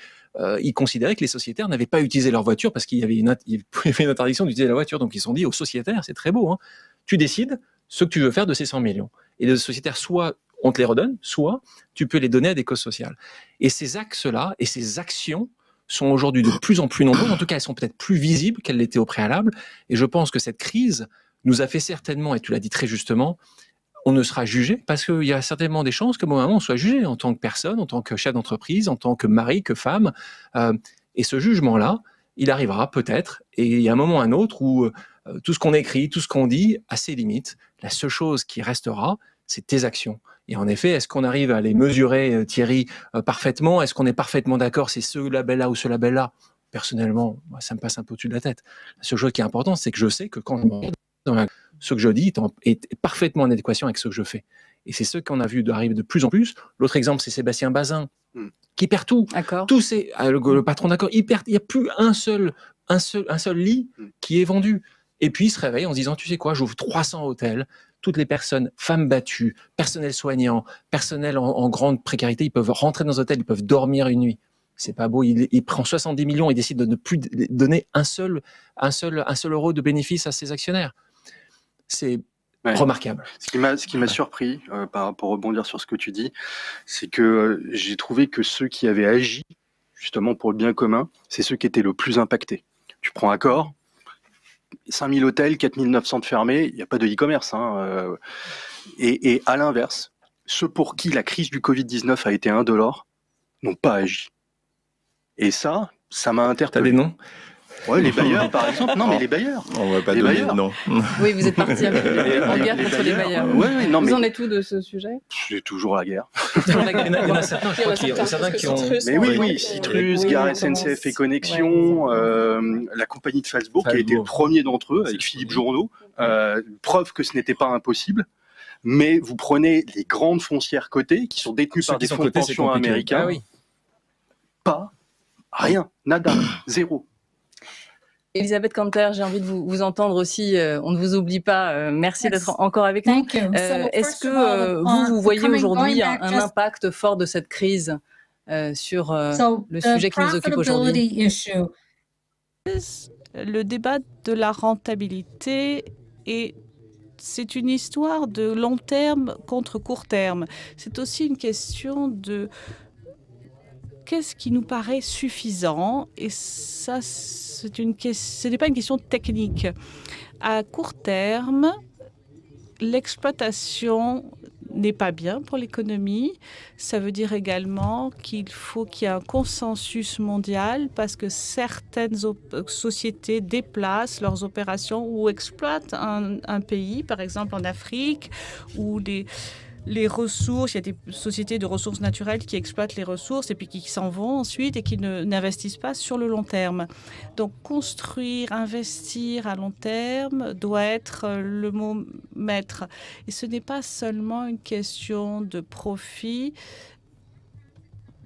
il considérait que les sociétaires n'avaient pas utilisé leur voiture parce qu'il y avait une interdiction d'utiliser la voiture. Donc, ils se sont dit aux sociétaires, c'est très beau, hein, tu décides ce que tu veux faire de ces 100 millions. Et les sociétaires, soit on te les redonne, soit tu peux les donner à des causes sociales. Et ces axes-là et ces actions sont aujourd'hui de plus en plus nombreuses. En tout cas, elles sont peut-être plus visibles qu'elles l'étaient au préalable. Et je pense que cette crise nous a fait certainement, et tu l'as dit très justement, on ne sera jugé parce qu'il y a certainement des chances qu'à un moment on soit jugé en tant que personne, en tant que chef d'entreprise, en tant que mari, que femme. Et ce jugement-là, il arrivera peut-être. Et il y a un moment ou un autre où tout ce qu'on écrit, tout ce qu'on dit a ses limites. La seule chose qui restera, c'est tes actions. Et en effet, est-ce qu'on arrive à les mesurer, Thierry, parfaitement? Est-ce qu'on est parfaitement d'accord, c'est ce label-là ou ce label-là? Personnellement, moi, ça me passe un peu au-dessus de la tête. La seule chose qui est importante, c'est que je sais que quand je me regarde ce que je dis est parfaitement en adéquation avec ce que je fais. Et c'est ce qu'on a vu arriver de plus en plus. L'autre exemple, c'est Sébastien Bazin, qui perd tout. Tout le patron d'accord, il n'y a plus un seul lit qui est vendu. Et puis, il se réveille en se disant, tu sais quoi, j'ouvre 300 hôtels, toutes les personnes, femmes battues, personnel soignant, personnel en grande précarité, ils peuvent rentrer dans les hôtels, ils peuvent dormir une nuit. C'est pas beau, il prend 70 millions et décide de ne plus donner un seul euro de bénéfice à ses actionnaires. C'est remarquable. Ce qui m'a surpris, pour rebondir sur ce que tu dis, c'est que j'ai trouvé que ceux qui avaient agi justement pour le bien commun, c'est ceux qui étaient le plus impactés. Tu prends Accor, 5000 hôtels, 4900 de fermés, il n'y a pas de e-commerce. Hein, et à l'inverse, ceux pour qui la crise du Covid-19 a été indolore n'ont pas agi. Et ça m'a interpellé. T'as des noms? Ouais, les bailleurs, par exemple. Non, mais les bailleurs. On va pas donner de nom. Oui, vous êtes parti en guerre contre les bailleurs. Ouais, non, vous en êtes où de ce sujet? C'est toujours la guerre. Il y en a certains, je crois, qui ont... Mais oui, Citrus, Gare SNCF et Connexion, la compagnie de Facebook qui a été le premier d'entre eux, avec Philippe Journeau. Preuve que ce n'était pas impossible. Mais vous prenez les grandes foncières cotées, qui sont détenues par des fonds de pension américains. Ah oui. Pas, rien, nada, zéro. Elisabeth Kanter, j'ai envie de vous entendre aussi. On ne vous oublie pas. Merci d'être encore avec nous. Est-ce que vous voyez aujourd'hui un impact fort de cette crise sur le sujet qui nous occupe aujourd'hui? Le débat de la rentabilité c'est une histoire de long terme contre court terme. C'est aussi une question de qu'est-ce qui nous paraît suffisant, et ça, ce n'est pas une question technique. À court terme, l'exploitation n'est pas bien pour l'économie. Ça veut dire également qu'il faut qu'il y ait un consensus mondial parce que certaines sociétés déplacent leurs opérations ou exploitent un pays, par exemple en Afrique, où les ressources, il y a des sociétés de ressources naturelles qui exploitent les ressources et puis qui s'en vont ensuite et qui n'investissent pas sur le long terme. Donc construire, investir à long terme doit être le mot maître. Et ce n'est pas seulement une question de profit.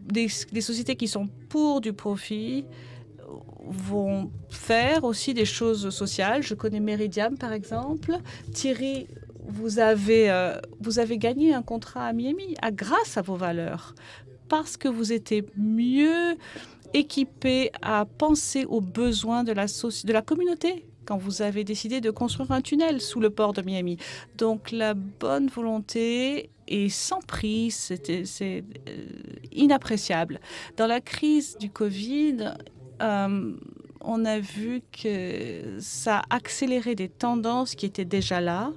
Des sociétés qui sont pour du profit vont faire aussi des choses sociales. Je connais Meridiam, par exemple. Thierry, vous avez gagné un contrat à Miami grâce à vos valeurs, parce que vous étiez mieux équipé à penser aux besoins de la communauté quand vous avez décidé de construire un tunnel sous le port de Miami. Donc la bonne volonté est sans prix, c'est inappréciable. Dans la crise du Covid, on a vu que ça a accéléré des tendances qui étaient déjà là.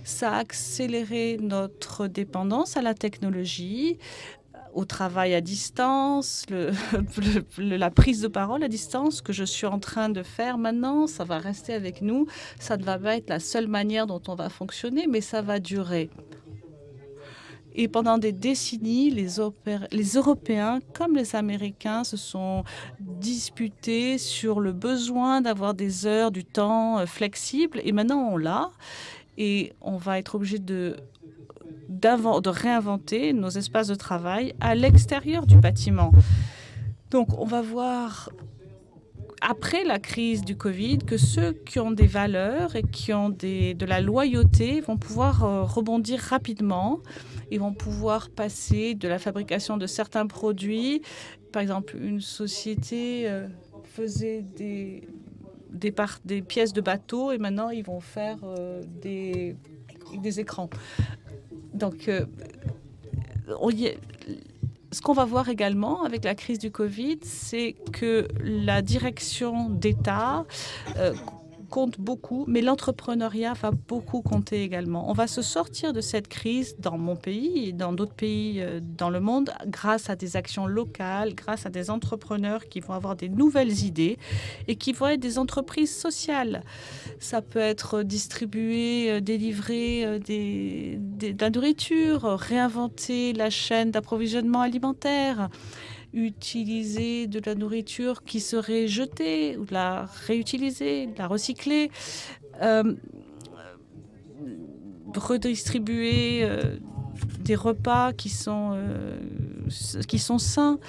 Ça a accéléré notre dépendance à la technologie, au travail à distance, la prise de parole à distance que je suis en train de faire maintenant. Ça va rester avec nous. Ça ne va pas être la seule manière dont on va fonctionner, mais ça va durer. Et pendant des décennies, les Européens comme les Américains se sont disputés sur le besoin d'avoir des heures, du temps flexible. Et maintenant, on l'a. Et on va être obligé de réinventer nos espaces de travail à l'extérieur du bâtiment. Donc, on va voir, après la crise du Covid, que ceux qui ont des valeurs et qui ont de la loyauté vont pouvoir rebondir rapidement. Ils vont pouvoir passer de la fabrication de certains produits. Par exemple, une société faisait des pièces de bateau et maintenant ils vont faire des écrans. Donc, ce qu'on va voir également avec la crise du Covid, c'est que la direction d'État compte beaucoup, mais l'entrepreneuriat va beaucoup compter également. On va se sortir de cette crise dans mon pays et dans d'autres pays dans le monde grâce à des actions locales, grâce à des entrepreneurs qui vont avoir des nouvelles idées et qui vont être des entreprises sociales. Ça peut être distribuer, délivrer de la nourriture, réinventer la chaîne d'approvisionnement alimentaire, utiliser de la nourriture qui serait jetée, ou de la réutiliser, de la recycler, redistribuer des repas qui sont sains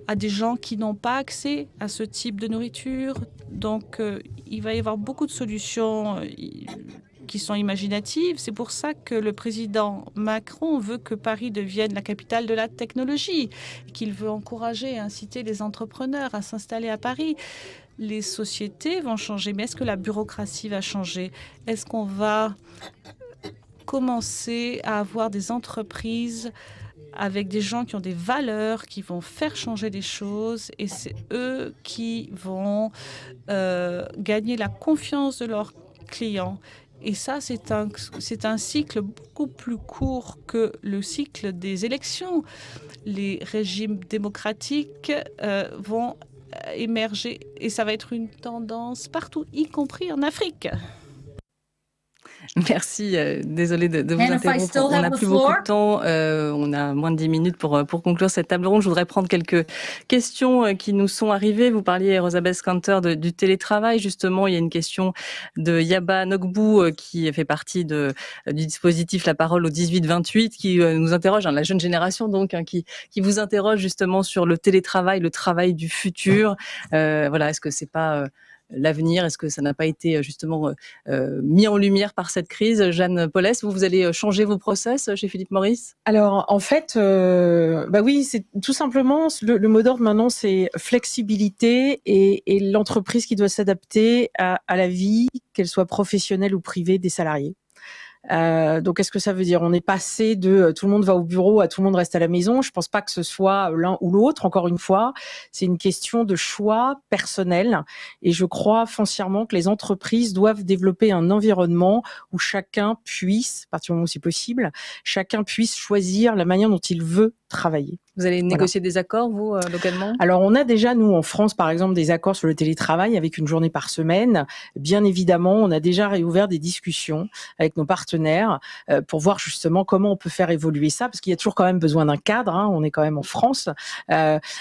à des gens qui n'ont pas accès à ce type de nourriture. Donc, il va y avoir beaucoup de solutions qui sont imaginatives. C'est pour ça que le président Macron veut que Paris devienne la capitale de la technologie, qu'il veut encourager et inciter les entrepreneurs à s'installer à Paris. Les sociétés vont changer, mais est-ce que la bureaucratie va changer? Est-ce qu'on va commencer à avoir des entreprises avec des gens qui ont des valeurs, qui vont faire changer les choses, et c'est eux qui vont gagner la confiance de leurs clients. Et ça, c'est un cycle beaucoup plus court que le cycle des élections. Les régimes démocratiques vont émerger et ça va être une tendance partout, y compris en Afrique. Merci, désolée de vous interrompre. On n'a plus beaucoup de temps, on a moins de 10 minutes pour conclure cette table ronde. Je voudrais prendre quelques questions qui nous sont arrivées. Vous parliez, Rosabeth Kanter, du télétravail. Justement, il y a une question de Yaba Nokbou qui fait partie du dispositif La Parole au 18-28 qui nous interroge, la jeune génération donc, qui vous interroge justement sur le télétravail, le travail du futur. Voilà, est-ce que c'est pas l'avenir? Est-ce que ça n'a pas été justement mis en lumière par cette crise? Jeanne Paulès, vous allez changer vos process chez Philip Morris? Alors, en fait, oui, c'est tout simplement, le mot d'ordre maintenant, c'est flexibilité et l'entreprise qui doit s'adapter à la vie, qu'elle soit professionnelle ou privée, des salariés. Donc, qu'est-ce que ça veut dire? On est passé de tout le monde va au bureau à tout le monde reste à la maison. Je pense pas que ce soit l'un ou l'autre. Encore une fois, c'est une question de choix personnel. Et je crois foncièrement que les entreprises doivent développer un environnement où chacun puisse, à partir du moment où c'est possible, chacun puisse choisir la manière dont il veut travailler. Vous allez négocier des accords, vous, localement? Alors, on a déjà, nous, en France, par exemple, des accords sur le télétravail avec une journée par semaine. Bien évidemment, on a déjà réouvert des discussions avec nos partenaires pour voir justement comment on peut faire évoluer ça, parce qu'il y a toujours quand même besoin d'un cadre, hein, on est quand même en France.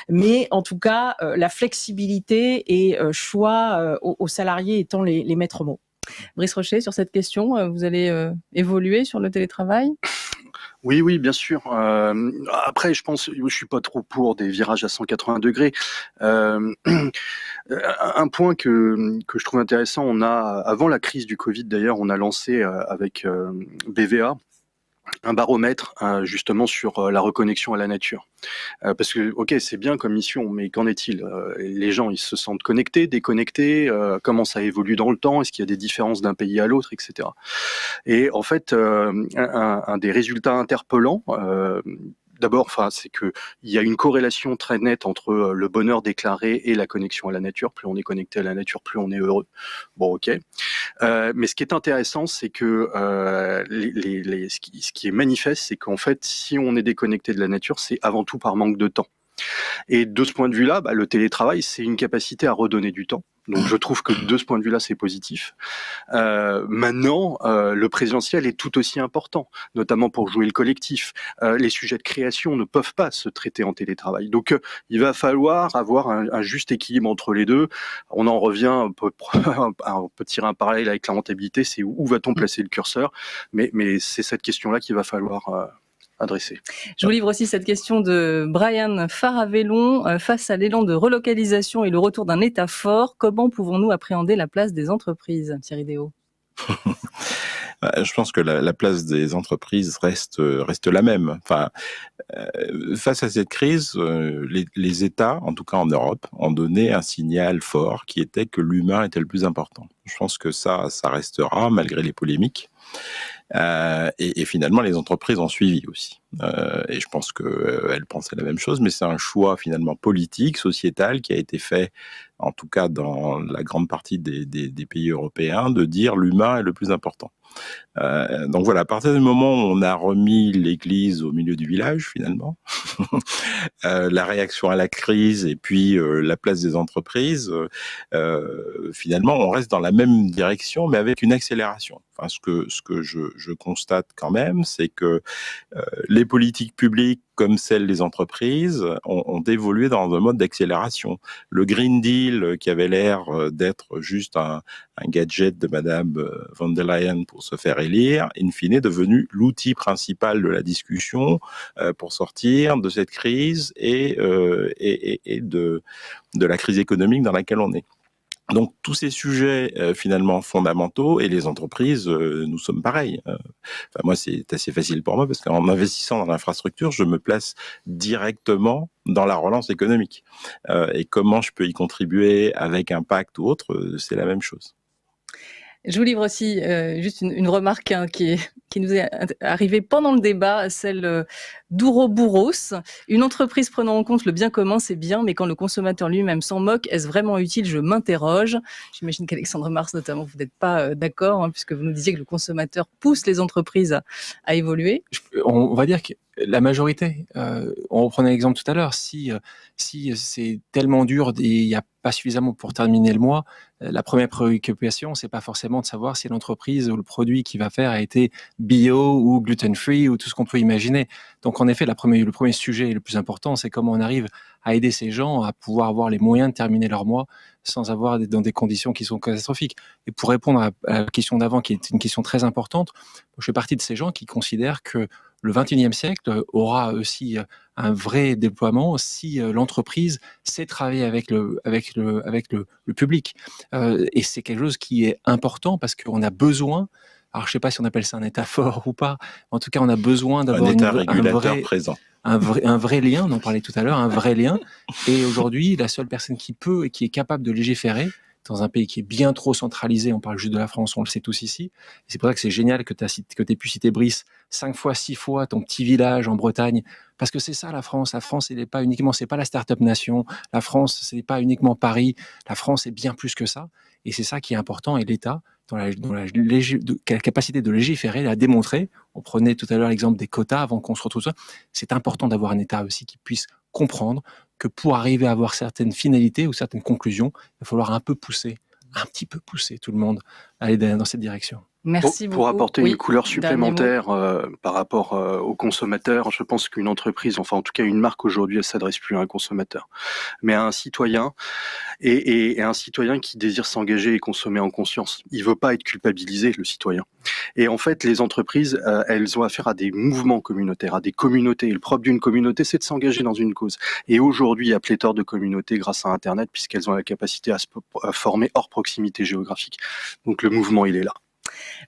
Mais en tout cas, la flexibilité et choix aux salariés étant les maîtres mots. Brice Rocher, sur cette question, vous allez évoluer sur le télétravail? Oui, bien sûr. Après, je suis pas trop pour des virages à 180 degrés. Un point que je trouve intéressant, avant la crise du Covid d'ailleurs, on a lancé avec BVA un baromètre justement sur la reconnexion à la nature. Parce que, ok, c'est bien comme mission, mais qu'en est-il? Les gens, ils se sentent connectés, déconnectés, comment ça évolue dans le temps, est-ce qu'il y a des différences d'un pays à l'autre, etc. Et en fait, un des résultats interpellants, d'abord, c'est qu'il y a une corrélation très nette entre le bonheur déclaré et la connexion à la nature. Plus on est connecté à la nature, plus on est heureux. Bon, ok. Mais ce qui est intéressant, c'est que ce qui est manifeste, c'est qu'en fait, si on est déconnecté de la nature, c'est avant tout par manque de temps. Et de ce point de vue-là, le télétravail, c'est une capacité à redonner du temps. Donc je trouve que de ce point de vue-là, c'est positif. Maintenant, le présentiel est tout aussi important, notamment pour jouer le collectif. Les sujets de création ne peuvent pas se traiter en télétravail. Donc il va falloir avoir un juste équilibre entre les deux. On en revient, on peut tirer un parallèle avec la rentabilité, c'est où va-t-on placer le curseur, mais c'est cette question-là qu'il va falloir adressé. Je vous livre aussi cette question de Brian Faravellon. Face à l'élan de relocalisation et le retour d'un État fort, comment pouvons-nous appréhender la place des entreprises, Thierry Déaut? Je pense que la place des entreprises reste la même. Enfin, face à cette crise, les États, en tout cas en Europe, ont donné un signal fort qui était que l'humain était le plus important. Je pense que ça restera malgré les polémiques. Et finalement, les entreprises ont suivi aussi. Et je pense qu'elles pensaient la même chose, mais c'est un choix finalement politique, sociétal, qui a été fait, en tout cas dans la grande partie des pays européens, de dire l'humain est le plus important. Donc voilà, à partir du moment où on a remis l'église au milieu du village, finalement, la réaction à la crise et puis la place des entreprises, finalement, on reste dans la même direction, mais avec une accélération. Enfin, ce que je constate quand même, c'est que les politiques publiques comme celles des entreprises ont évolué dans un mode d'accélération. Le Green Deal, qui avait l'air d'être juste un gadget de Madame von der Leyen pour se faire élire, in fine est devenu l'outil principal de la discussion pour sortir de cette crise et de la crise économique dans laquelle on est. Donc tous ces sujets finalement fondamentaux, et les entreprises, nous sommes pareils. Enfin, moi, c'est assez facile pour moi parce qu'en investissant dans l'infrastructure, je me place directement dans la relance économique. Et comment je peux y contribuer avec un pacte ou autre, c'est la même chose. Je vous livre aussi juste une remarque qui nous est arrivée pendant le débat, celle d'Ouroboros. Une entreprise prenant en compte le bien commun, c'est bien, mais quand le consommateur lui-même s'en moque, est-ce vraiment utile? Je m'interroge. J'imagine qu'Alexandre Mars, notamment, vous n'êtes pas d'accord, puisque vous nous disiez que le consommateur pousse les entreprises à évoluer. On va dire que la majorité, on reprenait l'exemple tout à l'heure, si c'est tellement dur et il n'y a pas suffisamment pour terminer le mois, la première préoccupation, c'est pas forcément de savoir si l'entreprise ou le produit qu'il va faire a été bio ou gluten-free ou tout ce qu'on peut imaginer. Donc en effet, le premier sujet le plus important, c'est comment on arrive à aider ces gens à pouvoir avoir les moyens de terminer leur mois sans avoir dans des conditions qui sont catastrophiques. Et pour répondre à la question d'avant, qui est une question très importante, je fais partie de ces gens qui considèrent que le XXIe siècle aura aussi un vrai déploiement si l'entreprise sait travailler avec le public. Et c'est quelque chose qui est important parce qu'on a besoin, alors je ne sais pas si on appelle ça un État fort ou pas, en tout cas on a besoin d'avoir un vrai lien, on en parlait tout à l'heure, un vrai lien. Et aujourd'hui, la seule personne qui peut et qui est capable de légiférer, dans un pays qui est bien trop centralisé, on parle juste de la France, on le sait tous ici, et c'est pour ça que c'est génial que tu aies pu citer Brice 5 fois, 6 fois, ton petit village en Bretagne, parce que c'est ça la France. La France, c'est pas la start-up nation, la France, c'est pas uniquement Paris, la France est bien plus que ça, et c'est ça qui est important, et l'État, dans la capacité de légiférer, l'a démontré. On prenait tout à l'heure l'exemple des quotas avant qu'on se retrouve ça. C'est important d'avoir un État aussi qui puisse comprendre que pour arriver à avoir certaines finalités ou certaines conclusions, il va falloir un petit peu pousser tout le monde à aller dans cette direction. Merci beaucoup. Pour apporter une couleur supplémentaire par rapport aux consommateurs, je pense qu'une entreprise, enfin en tout cas une marque aujourd'hui, elle s'adresse plus à un consommateur, mais à un citoyen, et un citoyen qui désire s'engager et consommer en conscience. Il veut pas être culpabilisé, le citoyen. Et en fait, les entreprises, elles ont affaire à des mouvements communautaires, à des communautés. Et le propre d'une communauté, c'est de s'engager dans une cause. Et aujourd'hui, il y a pléthore de communautés grâce à Internet, puisqu'elles ont la capacité à se former hors proximité géographique. Donc le mouvement, il est là.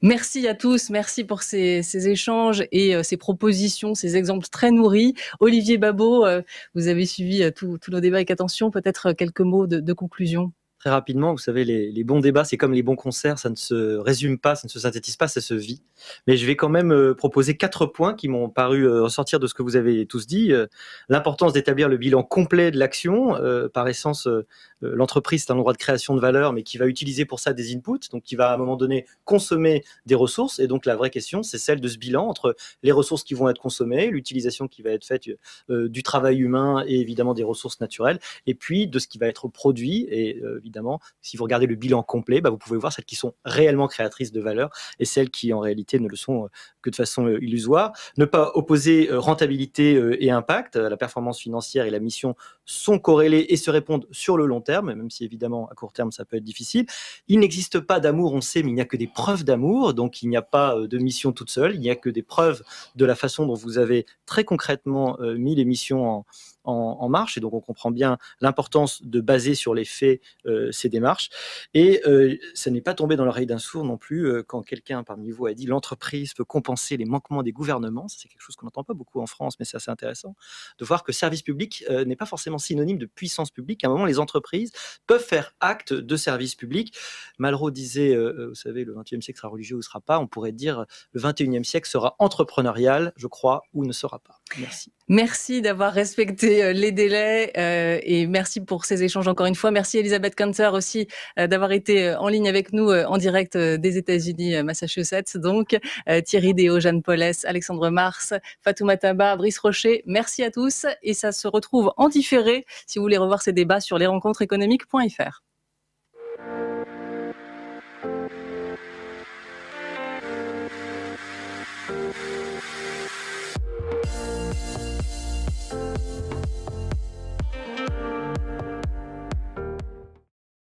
Merci à tous, merci pour ces échanges et ces propositions, ces exemples très nourris. Olivier Babot, vous avez suivi tous nos débats avec attention, peut-être quelques mots de conclusion. Très rapidement, vous savez, les bons débats, c'est comme les bons concerts, ça ne se résume pas, ça ne se synthétise pas, ça se vit. Mais je vais quand même proposer 4 points qui m'ont paru ressortir de ce que vous avez tous dit. L'importance d'établir le bilan complet de l'action. Par essence, l'entreprise, c'est un endroit de création de valeur, mais qui va utiliser pour ça des inputs, donc qui va à un moment donné consommer des ressources. Et donc la vraie question, c'est celle de ce bilan entre les ressources qui vont être consommées, l'utilisation qui va être faite du travail humain et évidemment des ressources naturelles, et puis de ce qui va être produit. Et évidemment, si vous regardez le bilan complet, vous pouvez voir celles qui sont réellement créatrices de valeur et celles qui en réalité ne le sont que de façon illusoire. Ne pas opposer rentabilité et impact. La performance financière et la mission sont corrélées et se répondent sur le long terme, même si évidemment à court terme ça peut être difficile. Il n'existe pas d'amour, on sait, mais il n'y a que des preuves d'amour, donc il n'y a pas de mission toute seule, il n'y a que des preuves de la façon dont vous avez très concrètement mis les missions en marche, et donc on comprend bien l'importance de baser sur les faits ces démarches. Et ça n'est pas tombé dans l'oreille d'un sourd non plus quand quelqu'un parmi vous a dit l'entreprise peut compenser les manquements des gouvernements. C'est quelque chose qu'on n'entend pas beaucoup en France, mais c'est assez intéressant de voir que service public n'est pas forcément synonyme de puissance publique. À un moment, les entreprises peuvent faire acte de service public. Malraux disait, vous savez, le 20e siècle sera religieux ou ne sera pas. On pourrait dire le 21e siècle sera entrepreneurial, je crois, ou ne sera pas. Merci. Merci d'avoir respecté les délais et merci pour ces échanges encore une fois. Merci Elisabeth Kanter aussi d'avoir été en ligne avec nous en direct des États-Unis, Massachusetts. Donc Thierry Déo, Jeanne Paulès, Alexandre Mars, Fatoumata Ba, Brice Rocher. Merci à tous et ça se retrouve en différé si vous voulez revoir ces débats sur lesrencontreséconomiques.fr.